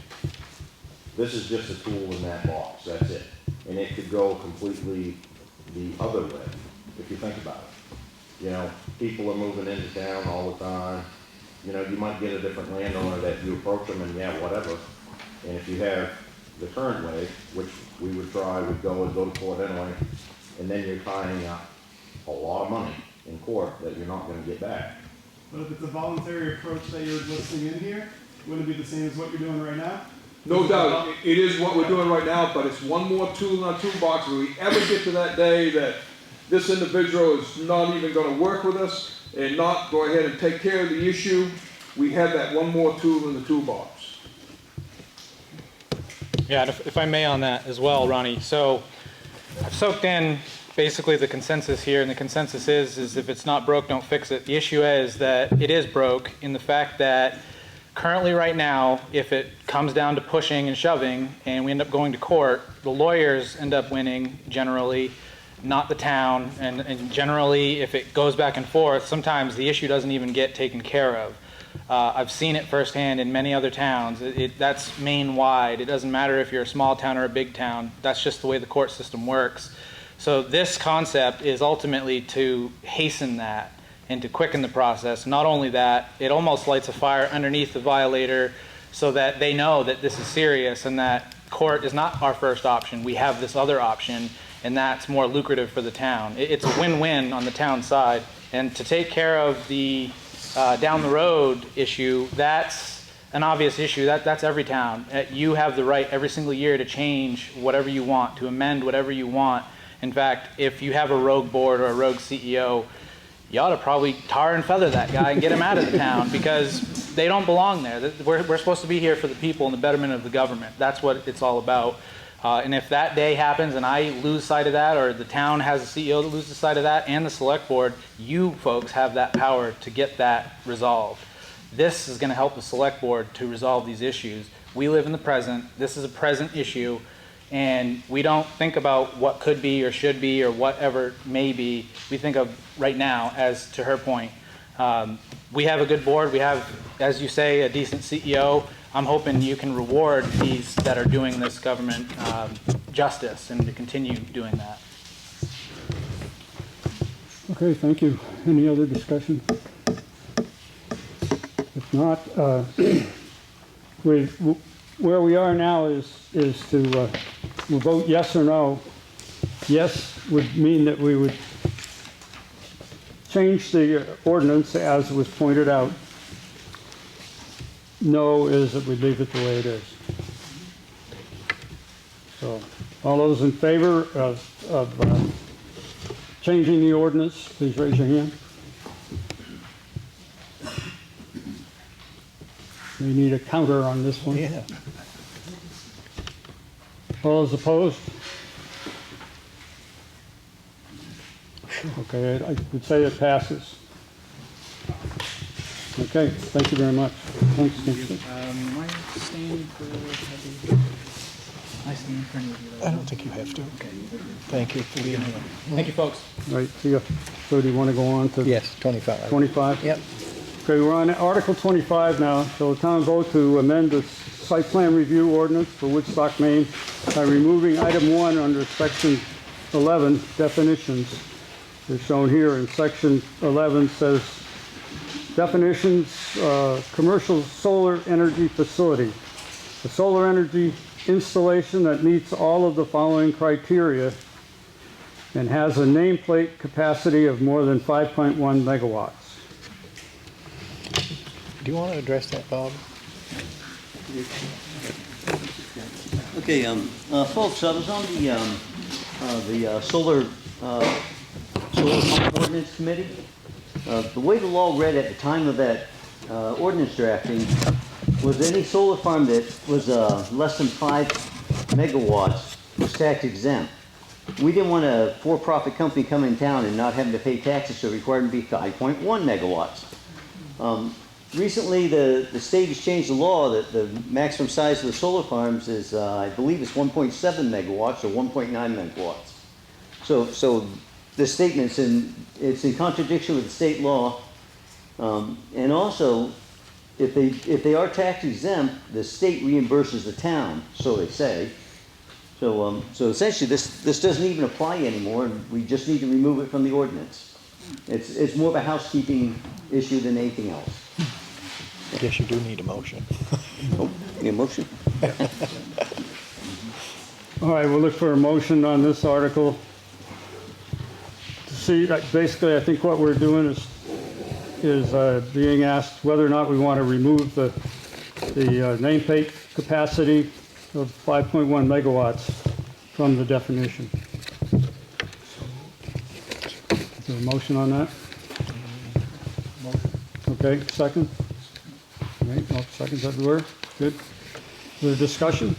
This is just a tool in that box, that's it. And it could go completely the other way, if you think about it. People are moving into town all the time. You might get a different landowner that you approach them and yeah, whatever. And if you have the current way, which we would try, we'd go to court anyway, and then you're tying up a lot of money in court that you're not gonna get back. But if it's a voluntary approach that you're listing in here, wouldn't it be the same as what you're doing right now? No doubt, it is what we're doing right now, but it's one more tool in our toolbox. If we ever get to that day that this individual is not even gonna work with us and not go ahead and take care of the issue, we have that one more tool in the toolbox. Yeah, and if I may on that as well, Ronnie. So I've soaked in basically the consensus here, and the consensus is if it's not broke, don't fix it. The issue is that it is broke in the fact that currently right now, if it comes down to pushing and shoving and we end up going to court, the lawyers end up winning generally, not the town, and generally if it goes back and forth, sometimes the issue doesn't even get taken care of. I've seen it firsthand in many other towns. That's Maine-wide. It doesn't matter if you're a small town or a big town. That's just the way the court system works. So this concept is ultimately to hasten that and to quicken the process. Not only that, it almost lights a fire underneath the violator so that they know that this is serious and that court is not our first option. We have this other option, and that's more lucrative for the town. It's a win-win on the town side. And to take care of the down the road issue, that's an obvious issue. That's every town. You have the right every single year to change whatever you want, to amend whatever you want. In fact, if you have a rogue board or a rogue CEO, you ought to probably tar and feather that guy and get him out of the town because they don't belong there. We're supposed to be here for the people and the betterment of the government. That's what it's all about. And if that day happens and I lose sight of that, or the town has a CEO that loses sight of that, and the select board, you folks have that power to get that resolved. This is going to help the select board to resolve these issues. We live in the present. This is a present issue, and we don't think about what could be or should be or whatever may be. We think of right now, as to her point. We have a good board. We have, as you say, a decent CEO. I'm hoping you can reward these that are doing this government justice and to continue doing that. Okay, thank you. Any other discussion? If not, where we are now is to we'll vote yes or no. Yes would mean that we would change the ordinance as was pointed out. No is that we leave it the way it is. So, all those in favor of changing the ordinance, please raise your hand. We need a counter on this one. Yeah. All those opposed? Okay, I would say it passes. Okay, thank you very much. Thanks, Nick. Am I staying for, I stand for any of you? I don't think you have to. Okay. Thank you for being here. Thank you, folks. All right, see you. So do you want to go on to? Yes, 25. 25? Yep. Okay, we're on Article 25 now. So the town vote to amend the site plan review ordinance for Woodstock, Maine by removing item 1 under section 11, definitions. They're shown here, and section 11 says Definitions, commercial solar energy facility. A solar energy installation that meets all of the following criteria and has a nameplate capacity of more than 5.1 megawatts. Do you want to address that, Bob? Okay, folks, I was on the solar pump ordinance committee. The way the law read at the time of that ordinance drafting was any solar farm that was less than 5 megawatts was tax exempt. We didn't want a for-profit company come in town and not having to pay taxes, so it required them to be 5.1 megawatts. Recently, the state has changed the law that the maximum size of the solar farms is, I believe it's 1.7 megawatts or 1.9 megawatts. So this statement's it's in contradiction with the state law. And also, if they are tax exempt, the state reimburses the town, so they say. So essentially, this doesn't even apply anymore, and we just need to remove it from the ordinance. It's more of a housekeeping issue than anything else. I guess you do need a motion. Oh, need a motion? All right, we'll look for a motion on this article. To see, basically, I think what we're doing is being asked whether or not we want to remove the nameplate capacity of 5.1 megawatts from the definition. Is there a motion on that? Okay, second? All right, all seconds everywhere. Good. Is there discussion?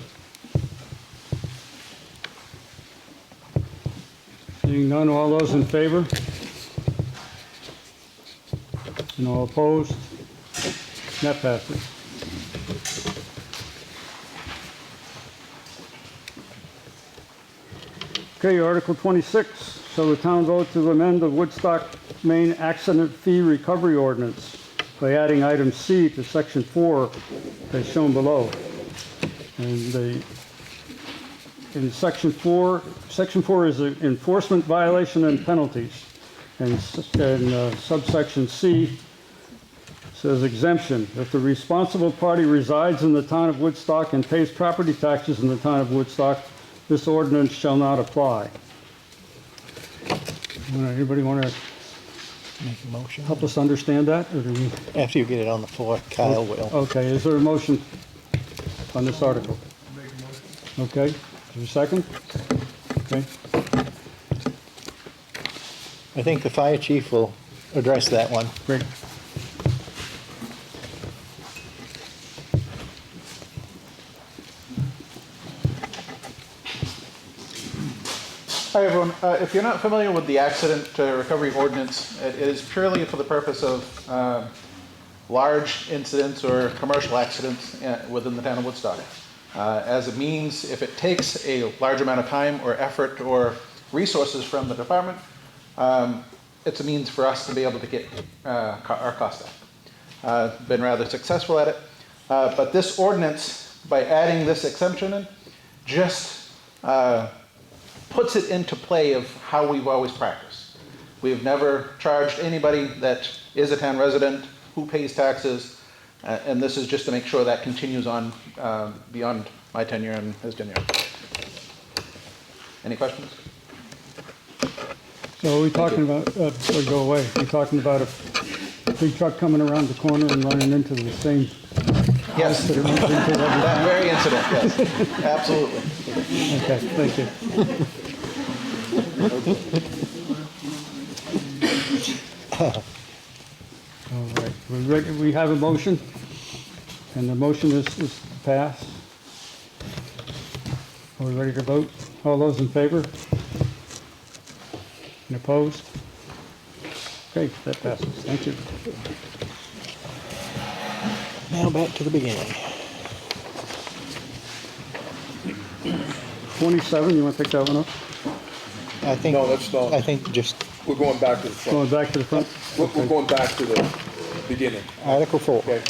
Seeing none, all those in favor? And all opposed? That passes. Okay, Article 26. So the town vote to amend the Woodstock Main Accident Fee Recovery Ordinance by adding item C to section 4 as shown below. And in section 4 is an enforcement violation and penalties. And subsection C says exemption. If the responsible party resides in the town of Woodstock and pays property taxes in the town of Woodstock, this ordinance shall not apply. Anybody want to Make a motion. help us understand that? Or do we... After you get it on the floor, Kyle will. Okay, is there a motion on this article? Okay, is there a second? Okay. I think the fire chief will address that one. Great. Hi, everyone. If you're not familiar with the accident recovery ordinance, it is purely for the purpose of large incidents or commercial accidents within the town of Woodstock. As a means, if it takes a large amount of time or effort or resources from the department, it's a means for us to be able to get our costs down. Been rather successful at it. But this ordinance, by adding this exemption in, just puts it into play of how we've always practiced. We've never charged anybody that is a town resident who pays taxes, and this is just to make sure that continues on beyond my tenure and his tenure. Any questions? So are we talking about, or go away, we're talking about a big truck coming around the corner and running into the same Yes, house that it runs into every that time? very incident, yes, absolutely. Okay, thank you. All right, we're ready, we have a motion, and the motion is to pass. Are we ready to vote? All those in favor? And opposed? Okay, that passes. Thank you. Now back to the beginning. 27, you want to take that one up? I think. No, that's not. I think just We're going back to the front. Going back to the front? We're going back to the beginning. Article 4. Okay.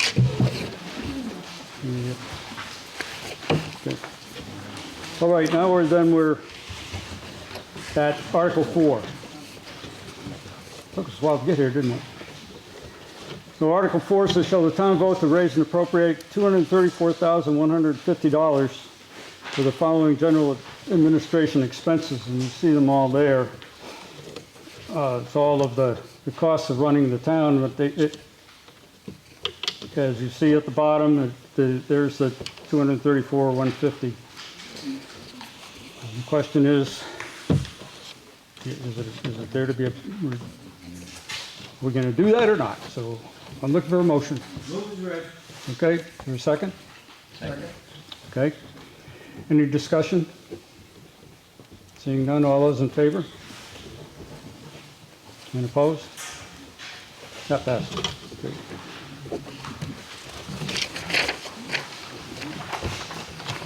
Yep. Okay. All right, now we're at Article 4. Took us a while to get here, didn't it? So Article 4 says, shall the town vote to raise and appropriate $234,150 for the following general administration expenses, and you see them all there. It's all of the costs of running the town, but as you see at the bottom, there's the $234,150. The question is it there to be we're going to do that or not? So I'm looking for a motion. Move is read. Okay, is there a second? Second. Okay. Any discussion? Seeing none, all those in favor? And opposed? That passes. Okay.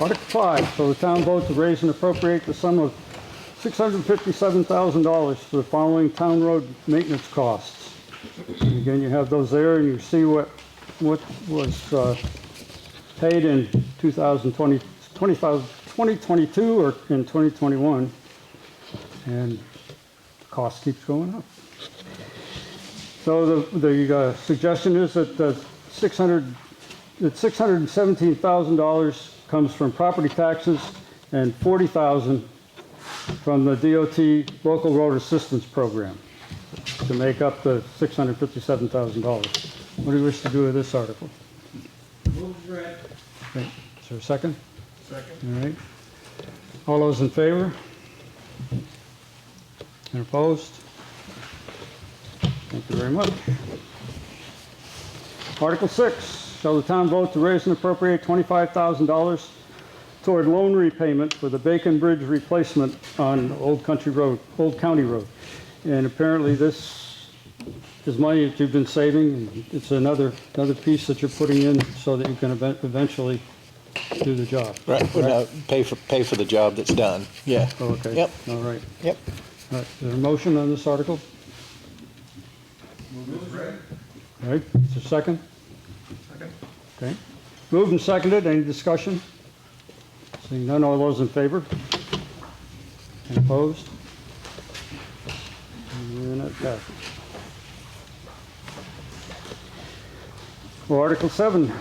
Article 5, so the town vote to raise and appropriate the sum of $657,000 for the following town road maintenance costs. And again, you have those there, and you see what was paid in 2022 or in 2021, and the cost keeps going up. So the suggestion is that $617,000 comes from property taxes and $40,000 from the DOT Local Road Assistance Program to make up the $657,000. What do you wish to do with this article? Move is read. Okay. Is there a second? Second. All right. All those in favor? And opposed? Thank you very much. Article 6, shall the town vote to raise and appropriate $25,000 toward loan repayment for the Bacon Bridge replacement on Old County Road. And apparently this is money that you've been saving, and it's another piece that you're putting in so that you can eventually do the job. Right, pay for the job that's done, yeah. Okay. Yep. All right. Yep. All right. Is there a motion on this article? Move is read. All right. Is there a second? Second. Okay. Moved and seconded. Any discussion? Seeing none, all those in favor? And opposed? And that passes. Well, Article 7,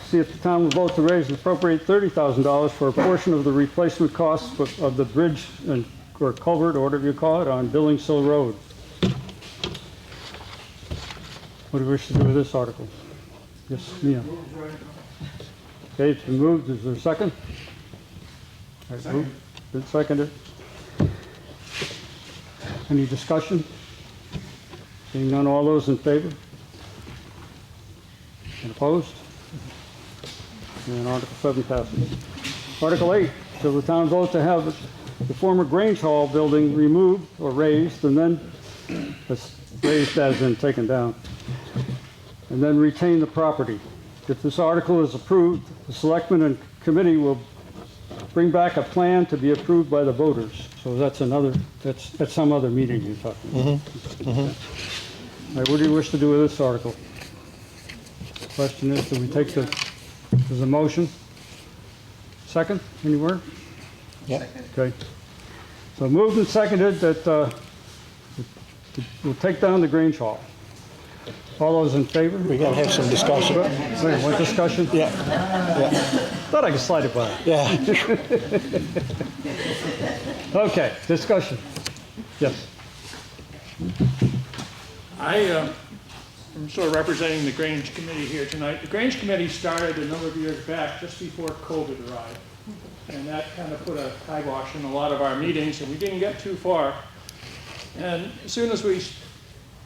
see if the town will vote to raise and appropriate $30,000 for a portion of the replacement costs of the bridge or culvert, or whatever you call it, on Billings Hill Road. What do you wish to do with this article? Yes, Mia. Okay, it's been moved. Is there a second? All right, moved. Been seconded. Any discussion? Seeing none, all those in favor? And opposed? And Article 7 passes. Article 8, shall the town vote to have the former Grange Hall building removed or raised, and then, raised as in taken down, and then retain the property. If this article is approved, the selectmen and committee will bring back a plan to be approved by the voters. So that's some other meeting you're talking about. Mm-hmm. Mm-hmm. All right, what do you wish to do with this article? The question is, do we take there's a motion? Second, anywhere? Yeah. Okay. So moved and seconded that we'll take down the Grange Hall. All those in favor? We gotta have some discussion. Wait, what discussion? Yeah. Thought I could slide it by. Yeah. Okay, discussion. Yes. I'm sort of representing the Grange Committee here tonight. The Grange Committee started a number of years back, just before COVID arrived. And that kind of put a kibosh in a lot of our meetings, and we didn't get too far. And as soon as we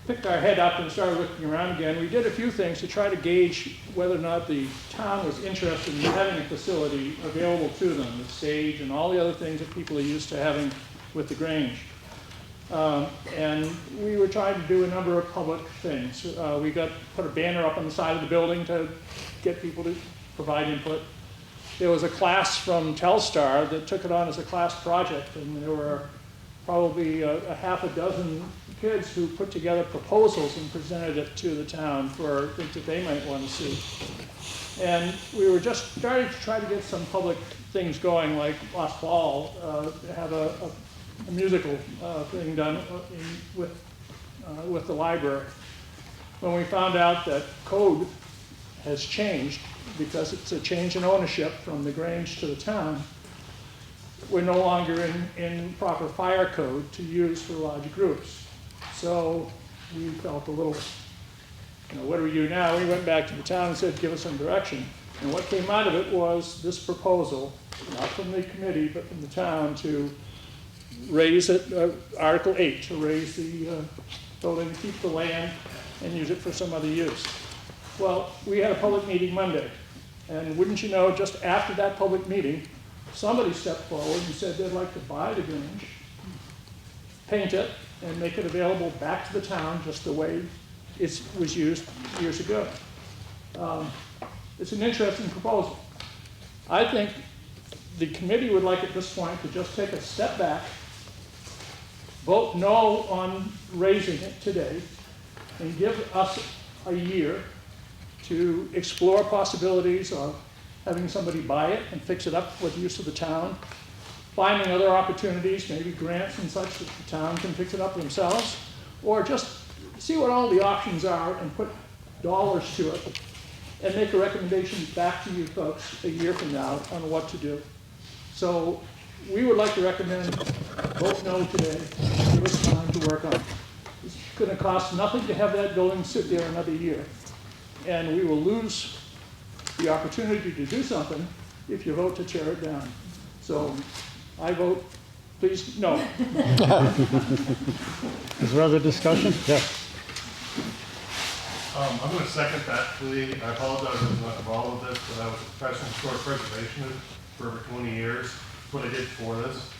picked our head up and started looking around again, we did a few things to try to gauge whether or not the town was interested in having a facility available to them, the stage and all the other things that people are used to having with the Grange. And we were trying to do a number of public things. We put a banner up on the side of the building to get people to provide input. There was a class from Telstar that took it on as a class project, and there were probably a half a dozen kids who put together proposals and presented it to the town for things that they might want to see. And we were just starting to try to get some public things going, like last fall, have a musical thing done with the library. when we found out that code has changed because it's a change in ownership from the Grange to the town. We're no longer in proper fire code to use for large groups. So we felt a little, what do we do now? We went back to the town and said, give us some direction. And what came out of it was this proposal, not from the committee, but from the town, to raise it, Article 8, to raise the building, keep the land, and use it for some other use. Well, we had a public meeting Monday, and wouldn't you know, just after that public meeting, somebody stepped forward and said they'd like to buy the Grange, paint it, and make it available back to the town just the way it was used years ago. It's an interesting proposal. I think the committee would like at this point to just take a step back, vote no on raising it today, and give us a year to explore possibilities of having somebody buy it and fix it up for the use of the town, finding other opportunities, maybe grants and such that the town can fix it up themselves, or just see what all the options are and put dollars to it and make a recommendation back to you folks a year from now on what to do. So we would like to recommend vote no today, give us time to work on it. It's going to cost nothing to have that building sit there another year, and we will lose the opportunity to do something if you vote to tear it down. So I vote, please, no. Is there other discussion? Yes. I'm going to second that plea. I apologize I was not involved with this, but I was a professional historic preservationist for over 20 years. That's what I did for this.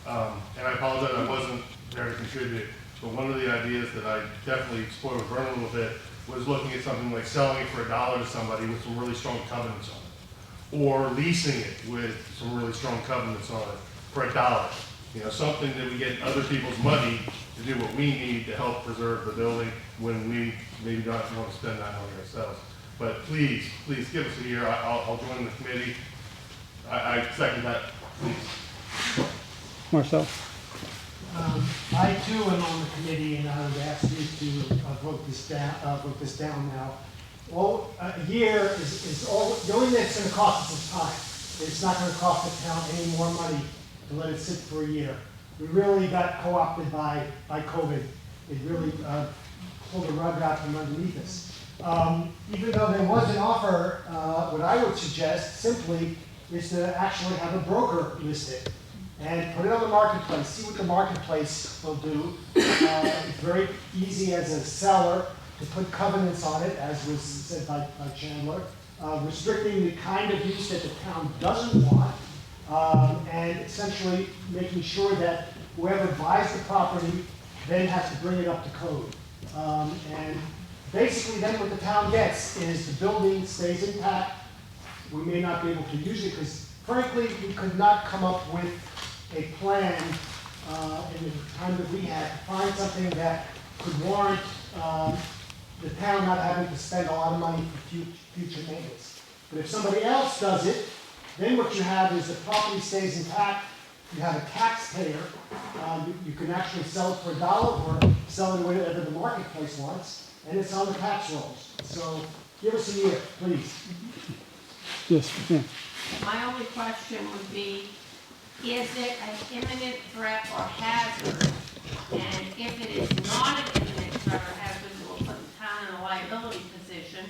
And I apologize I wasn't there to contribute. But one of the ideas that I definitely explored with Vernon a little bit was looking at something like selling it for $1 to somebody with some really strong covenants on it. Or leasing it with some really strong covenants on it for $1. Something that we get other people's money to do what we need to help preserve the building when we maybe don't want to spend that money ourselves. But please, please give us a year. I'll join the committee. I second that, please. Marcel? I too am on the committee, and I would ask you to vote this down now. Well, a year is all, the only thing that's going to cost us is time. It's not going to cost the town any more money to let it sit for a year. We really got co-opted by COVID. It really pulled the rug out from underneath us. Even though there was an offer, what I would suggest simply is to actually have a broker list it and put it on the marketplace, see what the marketplace will do. It's very easy as a seller to put covenants on it, as was said by Chandler, restricting the kind of use that the town doesn't want, and essentially making sure that whoever buys the property then has to bring it up to code. And basically then what the town gets is the building stays intact. We may not be able to use it because frankly we could not come up with a plan in the time that we had to find something that could warrant the town not having to spend a lot of money for future maintenance. But if somebody else does it, then what you have is the property stays intact. You have a taxpayer. You can actually sell it for $1 or sell it whatever the marketplace wants, and it's on the tax rolls. So give us a year, please. Yes. Yeah. My only question would be, is it an imminent threat or hazard? And if it is not an imminent threat or hazard, it will put the town in a liability position.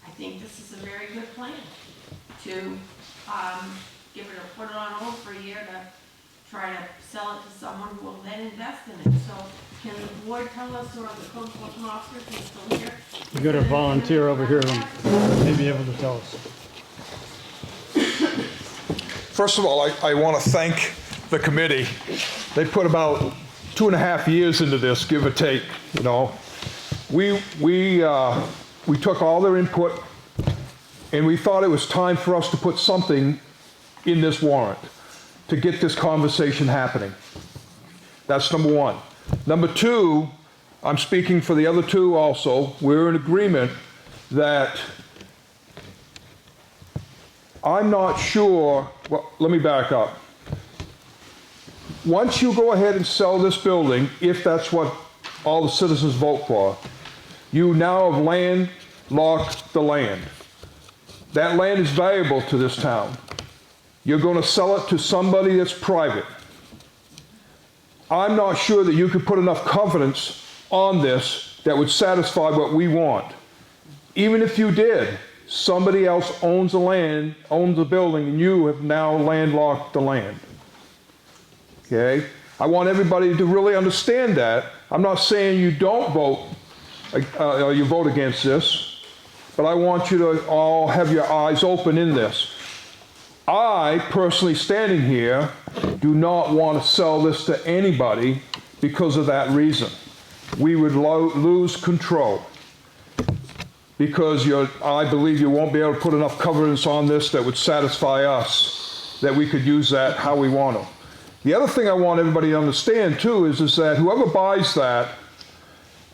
I think this is a very good plan to give it or put it on hold for a year to try to sell it to someone who will then invest in it. So can the board tell us, or the code enforcement officer who's still here? You got a volunteer over here who may be able to tell us. First of all, I want to thank the committee. They put about 2.5 years into this, give or take. We took all their input, and we thought it was time for us to put something in this warrant to get this conversation happening. That's number one. Number two, I'm speaking for the other two also. We're in agreement that I'm not sure, well, let me back up. Once you go ahead and sell this building, if that's what all the citizens vote for, You now have landlocked the land. That land is valuable to this town. You're going to sell it to somebody that's private. I'm not sure that you could put enough confidence on this that would satisfy what we want. Even if you did, somebody else owns the land, owns the building, and you have now landlocked the land. Okay? I want everybody to really understand that. I'm not saying you don't vote, you vote against this, but I want you to all have your eyes open in this. I, personally standing here, do not want to sell this to anybody because of that reason. We would lose control because I believe you won't be able to put enough covenants on this that would satisfy us, that we could use that how we want to. The other thing I want everybody to understand too is that whoever buys that,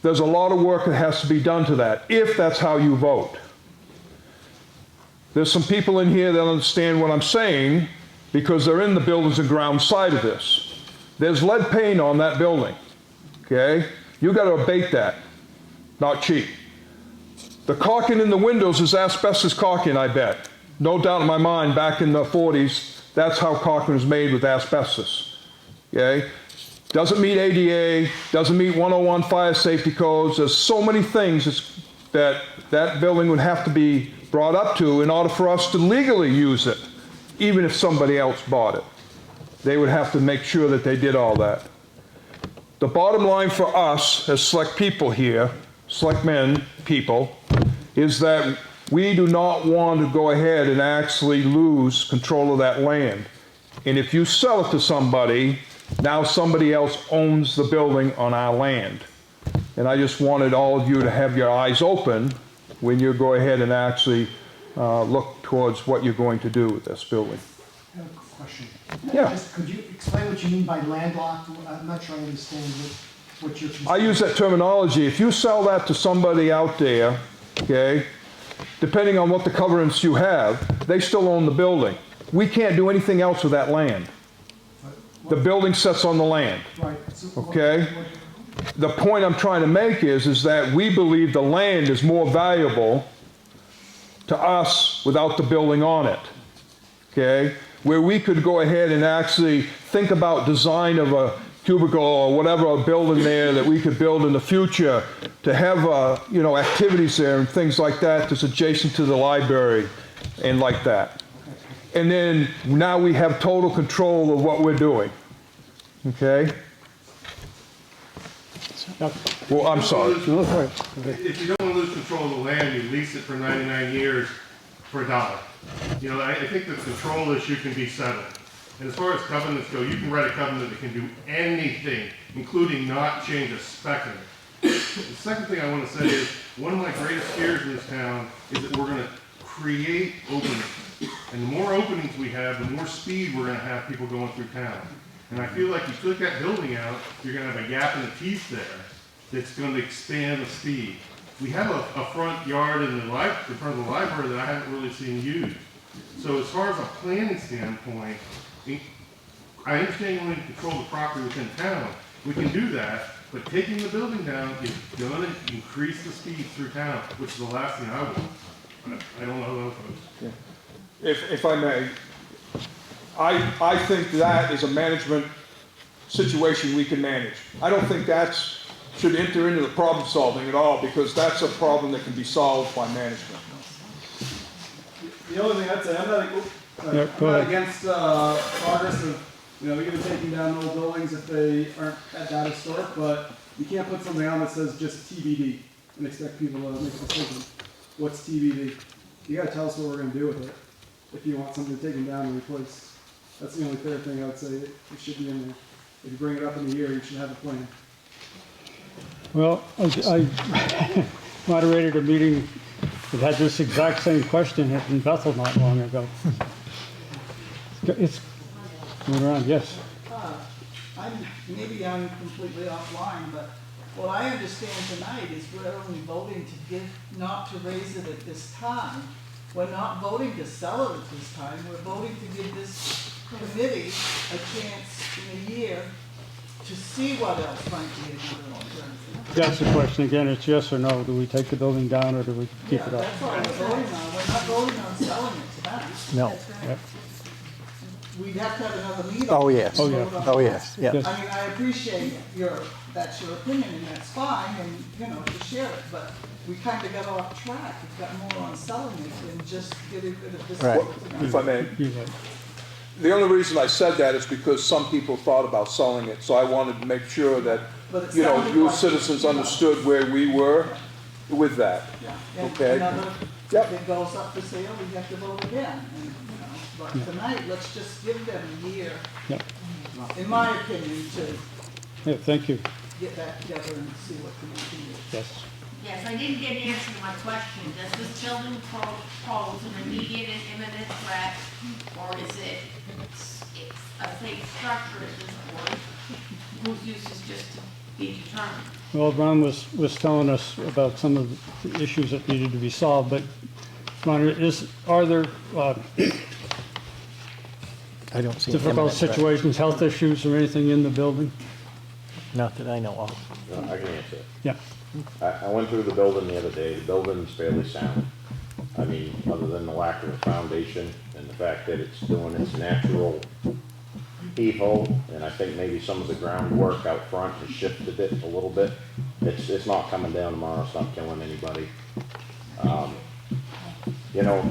there's a lot of work that has to be done to that, if that's how you vote. There's some people in here that understand what I'm saying because they're in the buildings and grounds side of this. There's lead paint on that building, okay? You got to abate that, not cheap. The caulking in the windows is asbestos caulking, I bet. No doubt in my mind, back in the 40s, that's how caulking was made, with asbestos, okay? Doesn't meet ADA, doesn't meet 101 fire safety codes. There's so many things that building would have to be brought up to in order for us to legally use it, even if somebody else bought it. They would have to make sure that they did all that. The bottom line for us as select people here, selectmen people, is that we do not want to go ahead and actually lose control of that land. And if you sell it to somebody, now somebody else owns the building on our land. And I just wanted all of you to have your eyes open when you go ahead and actually look towards what you're going to do with this building. I have a question. Yeah. Could you explain what you mean by landlocked? I'm not sure I understand what you're... I use that terminology. If you sell that to somebody out there, okay, depending on what the covenants you have, they still own the building. We can't do anything else with that land. The building sits on the land. Right. Okay? The point I'm trying to make is that we believe the land is more valuable to us without the building on it. Okay? Where we could go ahead and actually think about design of a cubicle or whatever, a building there that we could build in the future to have, activities there and things like that that's adjacent to the library and like that. And then now we have total control of what we're doing. Okay? Well, I'm sorry. If you don't want to lose control of the land, you lease it for 99 years for $1. I think the control issue can be settled. And as far as covenants go, you can write a covenant that can do anything, including not change a speck of it. The second thing I want to say is, one of my greatest fears in this town is that we're going to create openings. And the more openings we have, the more speed we're going to have people going through town. And I feel like you took that building out, you're going to have a gap in the teeth there that's going to expand the speed. We have a front yard in front of the library that I haven't really seen used. So as far as a planning standpoint, I understand you want to control the property within town. We can do that, but taking the building down is going to increase the speed through town, which is the last thing I want. But I don't know those folks. Yeah. If I may, I think that is a management situation we can manage. I don't think that should enter into the problem solving at all, because that's a problem that can be solved by management. The only thing I'd say, I'm not against progress of, even taking down old buildings if they aren't that historic, but you can't put something on that says just TBD and expect people to make a decision. What's TBD? You gotta tell us what we're gonna do with it if you want something taken down and replaced. That's the only fair thing I would say. It should be in there. If you bring it up in a year, you should have a plan. Well, I moderated a meeting that had this exact same question in Bethel not long ago. It's going around, yes. Maybe I'm completely offline, but what I understand tonight is we're only voting not to raise it at this time. We're not voting to sell it at this time. We're voting to give this committee a chance in a year to see what else might be another alternative. That's the question again, it's yes or no, do we take the building down or do we keep Yeah, it up? that's what we're voting on, we're not voting on selling it tonight. No. Yep. We'd have to have another meeting. Oh, yes. Oh, yeah. Oh, yes, yeah. I mean, I appreciate that's your opinion, and that's fine, and, you know, to share it, but we kind of got off track. We've got more on selling it than just getting rid of this. Right. If I may, You're right. the only reason I said that is because some people thought about selling it, so I wanted to make sure that, But it you know, sounded you like- citizens understood where we were with that. Yeah. And Okay. another, Yep. if it goes up for sale, we have to vote again, and, you know, but tonight, let's just give them a year, Yep. in my opinion, to Yeah, thank you. get that together and see what we can do. Yes. Yes, I didn't get an answer to my question. Does this building pose an immediate and imminent threat, or is it a safe structure at this point, whose use is just to be determined? Well, Ron was telling us about some of the issues that needed to be solved, but Ron, are there I don't see an difficult imminent threat. situations, health issues or anything in the building? Not that I know of. No, I can answer it. Yeah. I went through the building the other day, the building's fairly sound. I mean, other than the lack of a foundation and the fact that it's doing its natural heave hole, and I think maybe some of the groundwork out front has shifted it a little bit. It's not coming down tomorrow, it's not killing anybody. You know,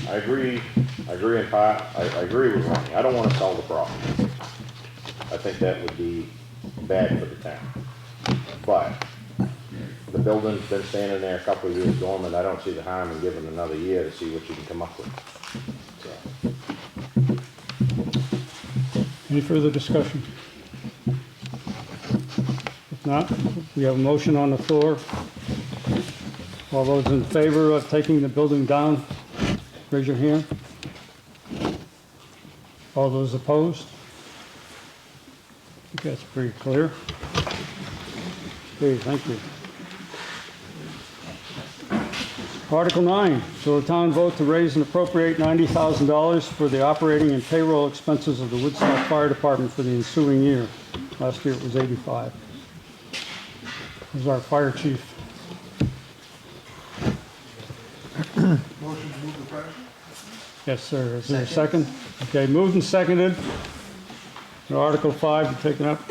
I agree in part, I agree with Ronnie, I don't wanna sell the property. I think that would be bad for the town. But the building's been standing there a couple of years dormant, I don't see the harm in giving another year to see what you can come up with. So, Any further discussion? If not, we have a motion on the floor. All those in favor of taking the building down, raise your hand. All those opposed? I think that's pretty clear. Okay, thank you. Article 9, shall the town vote to raise and appropriate $90,000 for the operating and payroll expenses of the Woodstock Fire Department for the ensuing year. Last year it was 85. Who's our fire chief? Motion to move the question? Yes, sir. Is there a second? Okay, moved and seconded. Article 5 taken up.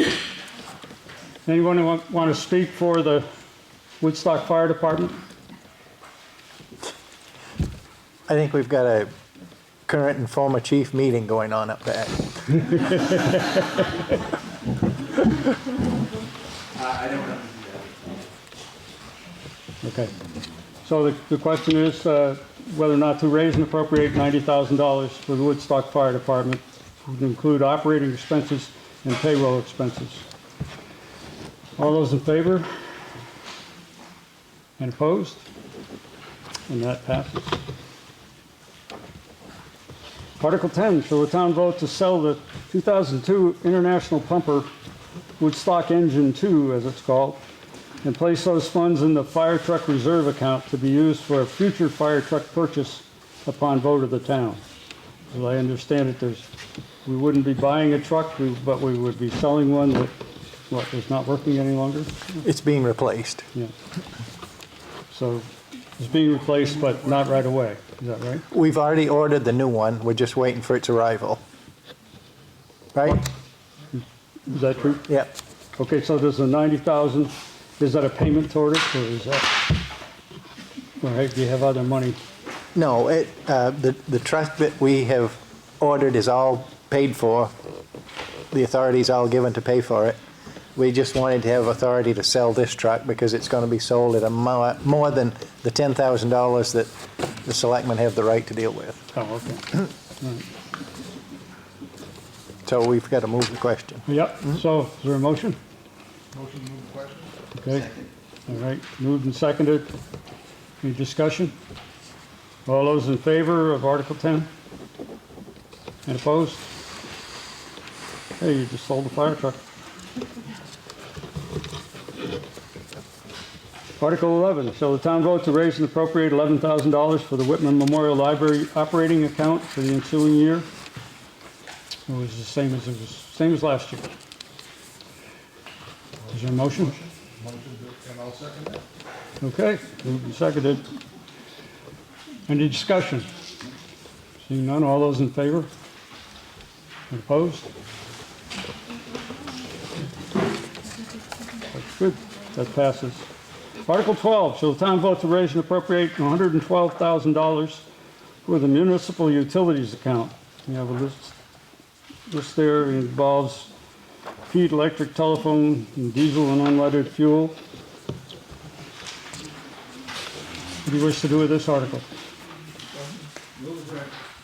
Anyone want to speak for the Woodstock Fire Department? I think we've got a current and former chief meeting going on up there. I don't know. Okay. So the question is whether or not to raise and appropriate $90,000 for the Woodstock Fire Department, which would include operating expenses and payroll expenses. All those in favor? And opposed? And that passes. Article 10, shall the town vote to sell the 2002 International Pumper Woodstock Engine 2, as it's called, and place those funds in the fire truck reserve account to be used for a future fire truck purchase upon vote of the town. As I understand it, we wouldn't be buying a truck, but we would be selling one that, is not working any longer? It's being replaced. Yeah. So it's being replaced, but not right away. Is that right? We've already ordered the new one. We're just waiting for its arrival. Right? Is that true? Yeah. Okay, so there's a 90,000, is that a payment toward it, or is that, or do you have other money? No, the truck that we have ordered is all paid for. The authority's all given to pay for it. We just wanted to have authority to sell this truck because it's going to be sold at a more than the $10,000 that the selectmen have the right to deal with. Oh, okay. Right. So we've got to move the question. Yep, so is there a motion? Motion to move the question? Okay, all right, moved and seconded. Any discussion? All those in favor of Article 10? And opposed? Hey, you just sold the fire truck. Article 11, shall the town vote to raise and appropriate $11,000 for the Whitman Memorial Library operating account for the ensuing year? It was the same as last year. Is there a motion? And I'll second that. Okay, moved and seconded. Any discussion? Seeing none, all those in favor? Opposed? That's good, that passes. Article 12, shall the town vote to raise and appropriate $112,000 for the municipal utilities account? We have a list there. It involves heat, electric, telephone, and diesel and unleaded fuel. What do you wish to do with this article?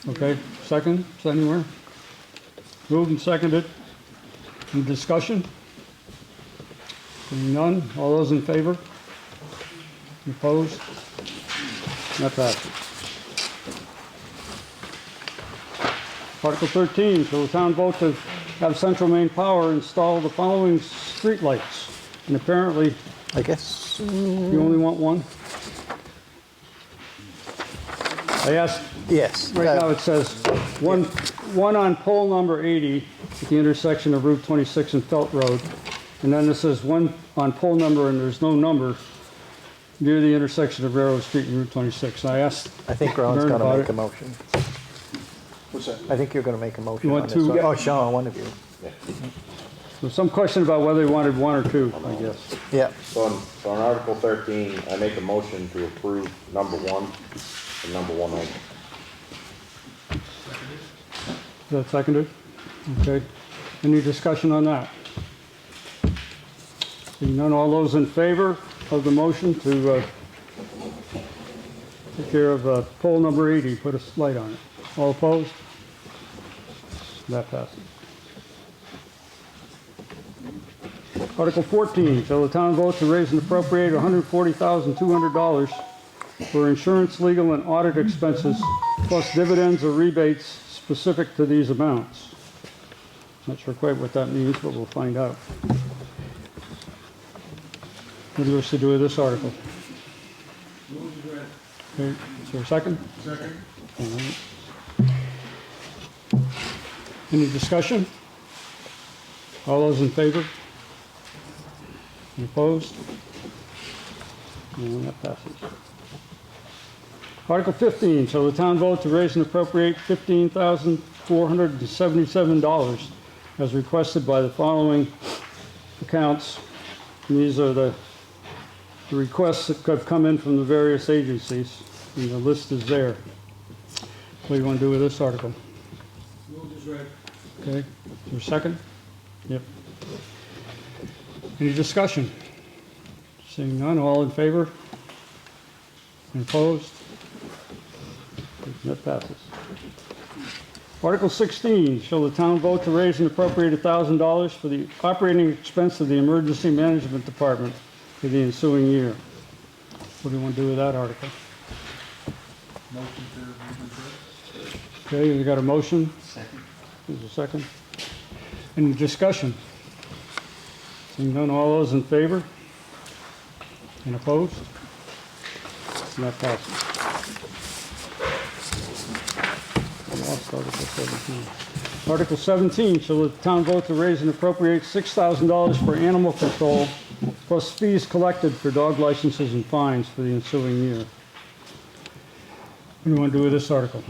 Okay, second, is that anywhere? Moved and seconded. Any discussion? Seeing none, all those in favor? Opposed? That passes. Article 13, shall the town vote to have Central Maine Power install the following streetlights? And apparently, I guess. you only want one? I asked, Yes. right now it says one on pole number 80 at the intersection of Route 26 and Felt Road. And then this says one on pole number, and there's no number, near the intersection of Railroad Street and Route 26. I asked I think Ron's Vern going to about make it. a motion. What's that? I think you're going to make a motion You on want this to- one. Oh, Sean, one of you. There's some question about whether they wanted one or two, I guess. Yeah. So on Article 13, I make a motion to approve number 1 and number 1 only. Is that seconded? Okay. Any discussion on that? Seeing none, all those in favor of the motion to take care of poll number 80, put a light on it. All opposed? That passes. Article 14, shall the town vote to raise and appropriate $140,200 for insurance, legal, and audit expenses, plus dividends or rebates specific to these amounts? Not sure quite what that means, but we'll find out. What do you wish to do with this article? Okay, is there a second? Second. All right. Any discussion? All those in favor? Any opposed? And that passes. Article 15, shall the town vote to raise and appropriate $15,477 as requested by the following accounts. And these are the requests that have come in from the various agencies, and the list is there. What do you want to do with this article? Moved as read. Okay, is there a second? Yep. Any discussion? Seeing none, all in favor? Any opposed? That passes. Article 16, shall the town vote to raise and appropriate $1,000 for the operating expense of the Emergency Management Department for the ensuing year? What do you want to do with that article? Motion to move as read. Okay, you got a motion? Second. There's a second. Any discussion? Seeing none, all those in favor? And opposed? And that passes. I lost Article 17. Article 17, shall the town vote to raise and appropriate $6,000 for animal control plus fees collected for dog licenses and fines for the ensuing year? What do you want to do with this article?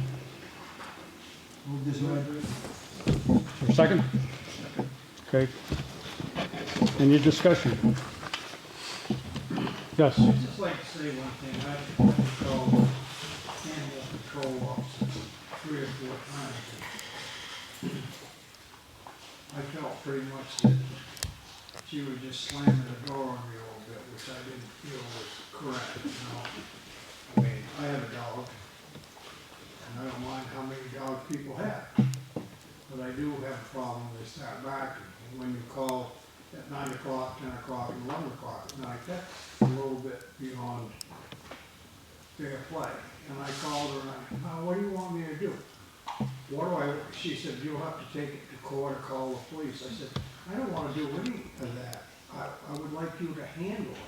Moved as read. Is there a second? Okay. Any discussion? Yes. I'd just like to say one thing. I've controlled animal control officers 3 or 4 times. I felt pretty much that she was just slamming the door on me a little bit, which I didn't feel was correct, you know. I mean, I have a dog, and I don't mind how many dogs people have. But I do have a problem when they start barking. And when you call at 9 o'clock, 10 o'clock, and 11 o'clock at night, that's a little bit beyond fair play. And I called her and what do you want me to do? She said, you'll have to take it to court or call the police. I said, I don't want to do any of that. I would like you to handle it.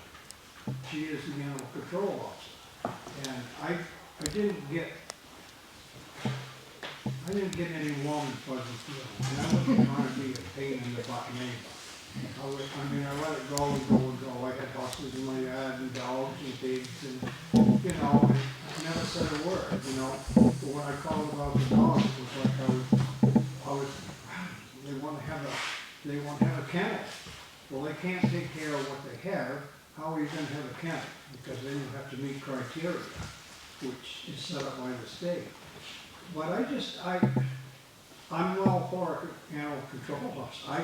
She is the animal control officer. And I didn't get any warm and fuzzy feelings. And I wasn't trying to be a pain in the butt neighbor. I mean, I let it go and go and go. I had horses in my yard and dogs and pigs and, you know, and I never said a word, you know. But when I called about the dogs, it was like I was, they want to have a kennel. Well, they can't take care of what they have. How are you going to have a kennel? Because then you have to meet criteria, which is set up by the state. But I'm well for animal control laws. I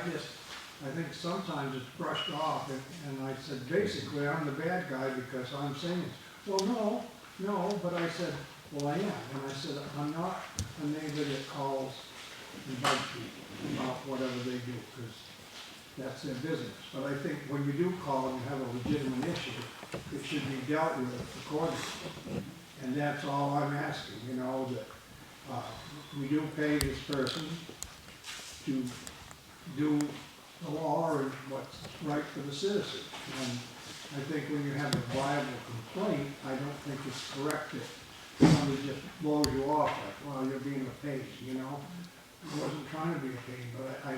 think sometimes it's brushed off, and I said, basically, I'm the bad guy because I'm saying it. Well, no, but I said, well, I am. And I said, I'm not a neighbor that calls and bugs people about whatever they do, because that's their business. But I think when you do call and you have a legitimate issue, it should be dealt with accordingly. And that's all I'm asking, you know, that we do pay this person to do the law and what's right for the citizens. And I think when you have a viable complaint, I don't think it's correct that somebody just blows you off like, well, you're being a pain, you know? I wasn't trying to be a pain, but I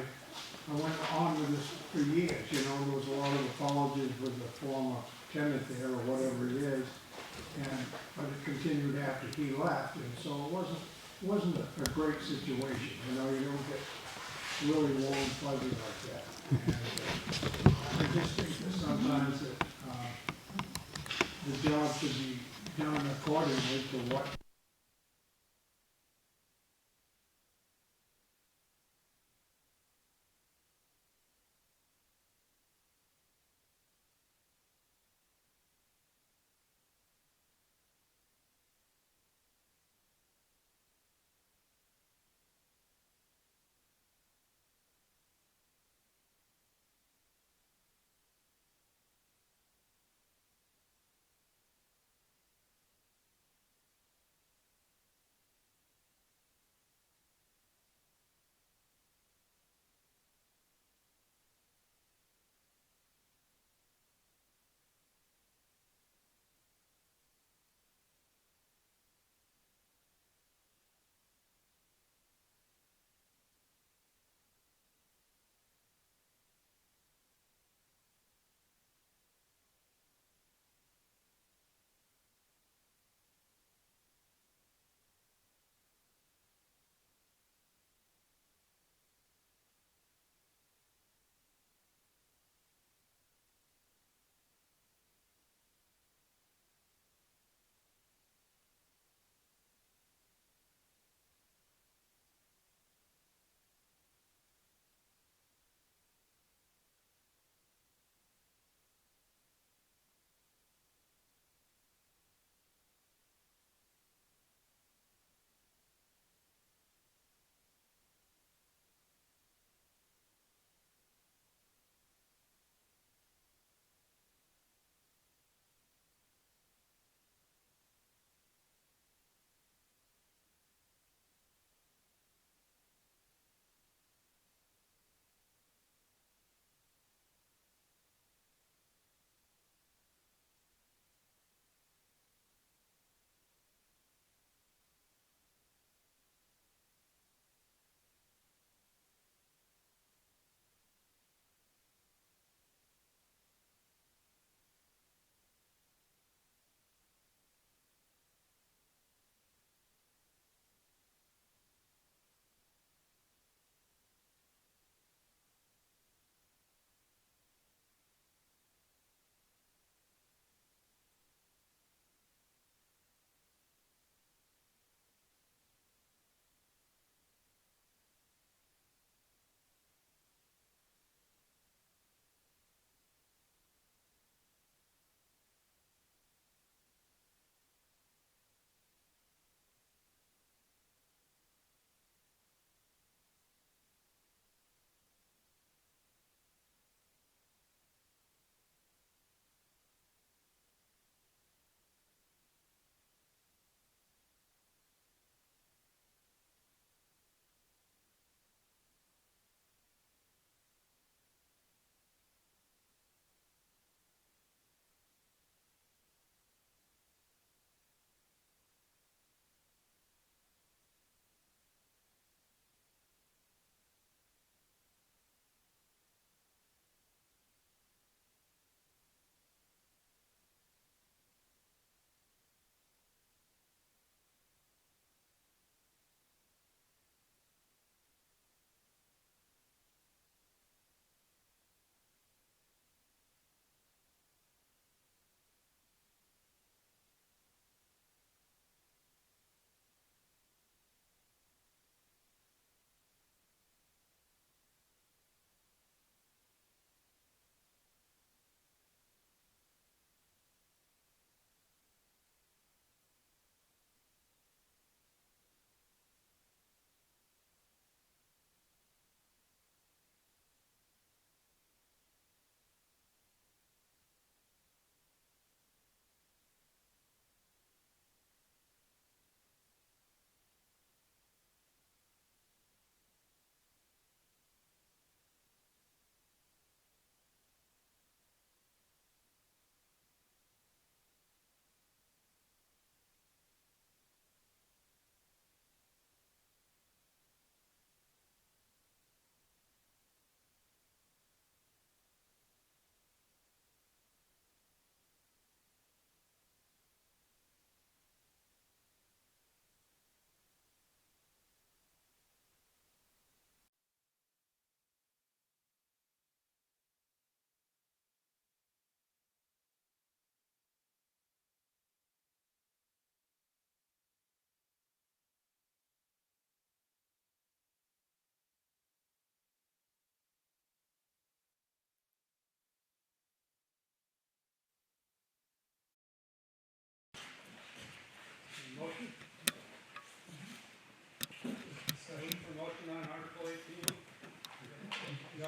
went on with this for years, you know. There was a lot of apologies with the former tenant there or whatever it is, but it continued after he left, and so it wasn't a great situation, you know. You don't get really warm and fuzzy like that. And I just think that sometimes that the job should be done accordingly to what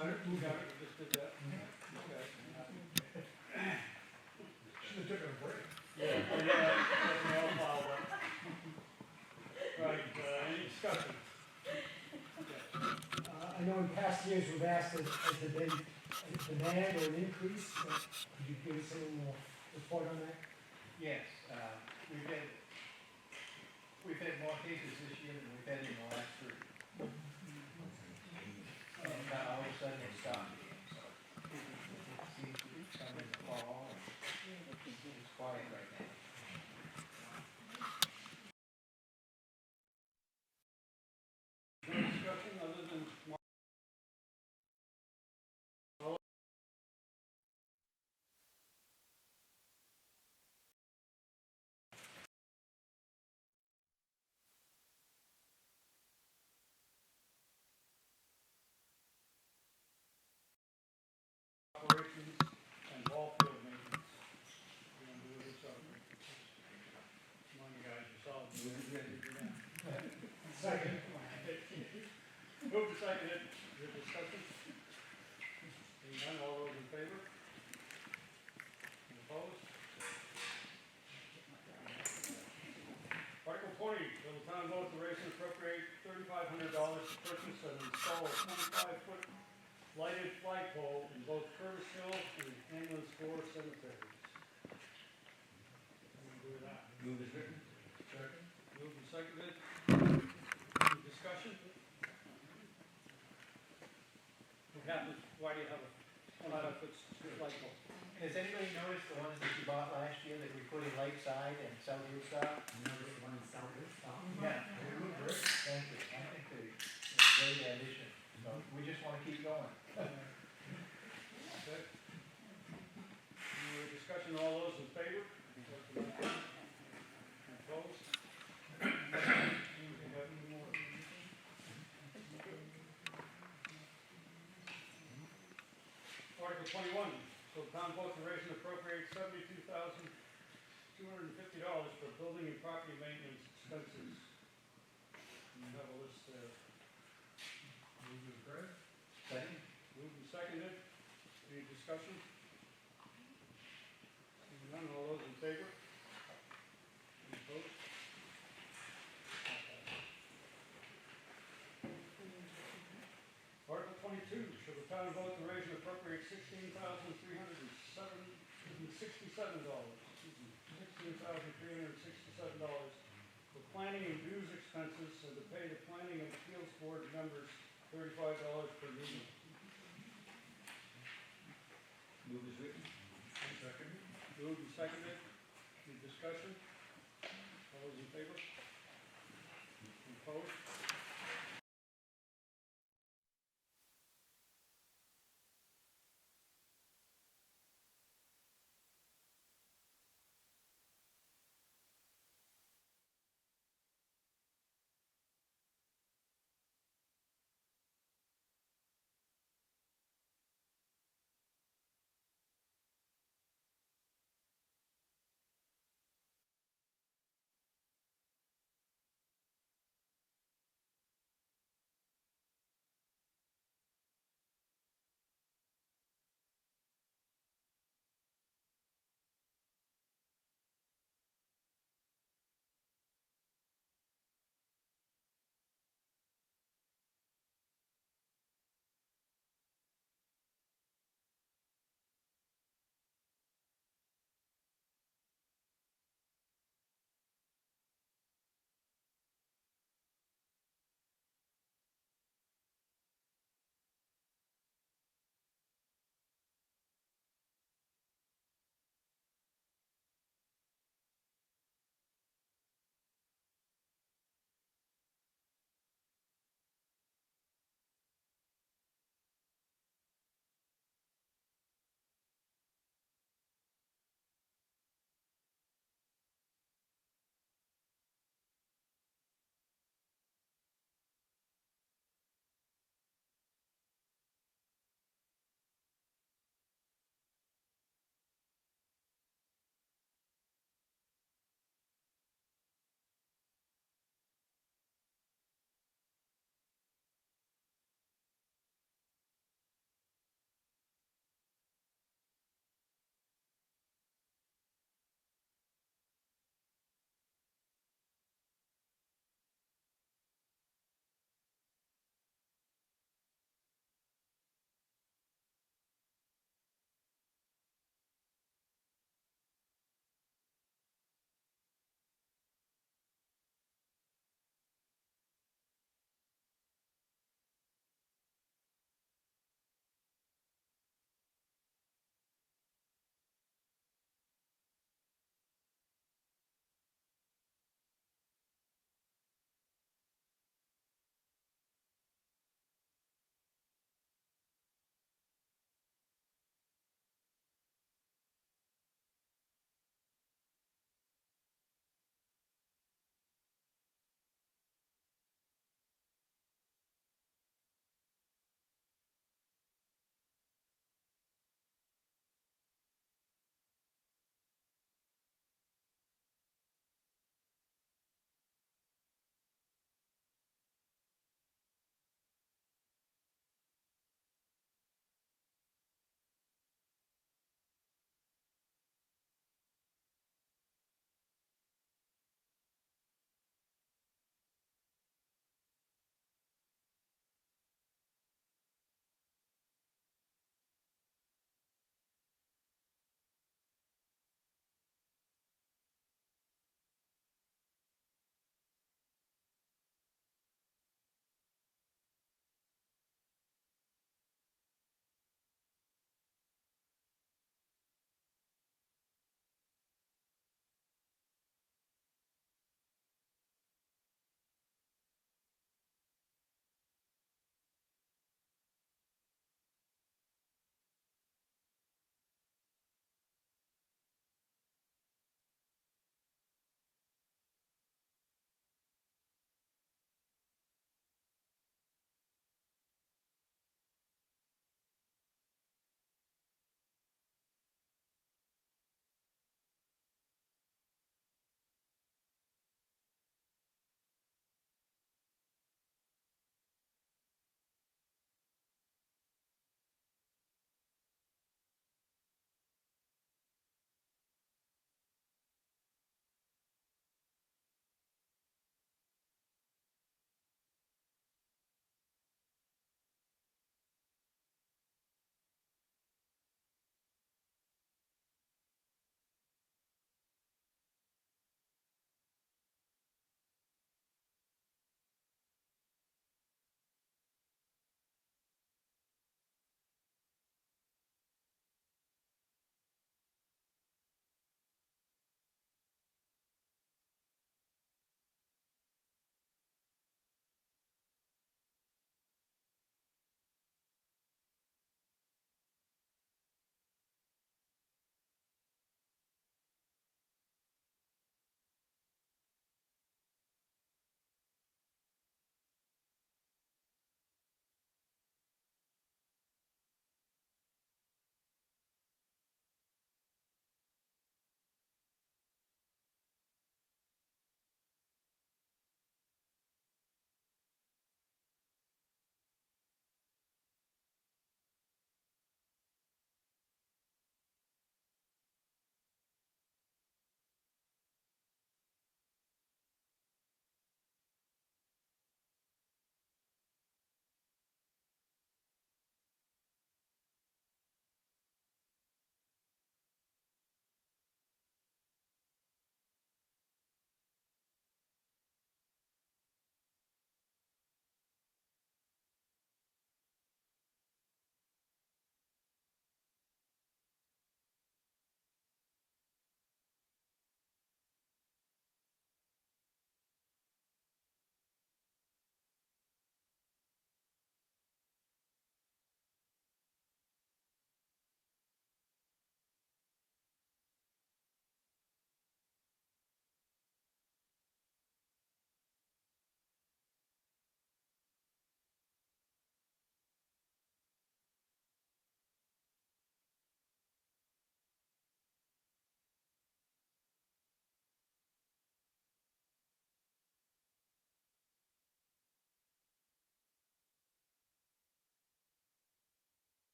got it, we just did that. Okay. Should've taken a break. Yeah, that's me all piled up. Right, any discussion? I know in past years we've asked, has there been a demand or an increase? Could you give us any more report on that? Yes, we've had more cases this year than we've had in the last 3. And all of a sudden it's stopped again, so it seems to be coming in the fall, and it's quiet right now. No discussion other than operations and ball field maintenance. You want to do this up? Come on, you guys, you're solid. Second. Move to second, your discussion? Seeing none, all those in favor? Any opposed? Article 20, will the town vote to raise and appropriate $3,500 to purchase and install a 25-foot lighted flagpole in both Curtis Hill and Hamlin's 4 cemeteries? What do we do with that? Move is written. Second. Moved and seconded. Any discussion? What happens, why do you have a 25-foot flagpole? Has anybody noticed the ones that you bought last year that we put in Lakeside and South Woodstock? Notice the one in South Woodstock. Yeah, they look great. Thank you. I think they're a great addition. So we just want to keep going. Okay. Any other discussion, all those in favor? Opposed? Anybody have any more? Article 21, so the town vote to raise and appropriate $72,250 for building and property maintenance expenses. You have a list there. Move to approve. Second. Moved and seconded. Any discussion? Seeing none, all those in favor? Any opposed? Article 22, shall the town vote to raise and appropriate $16,367 for planning and dues expenses and to pay the planning and appeals board members $35 per meeting. Move is written. Second. Moved and seconded. Any discussion? All those in favor? Opposed?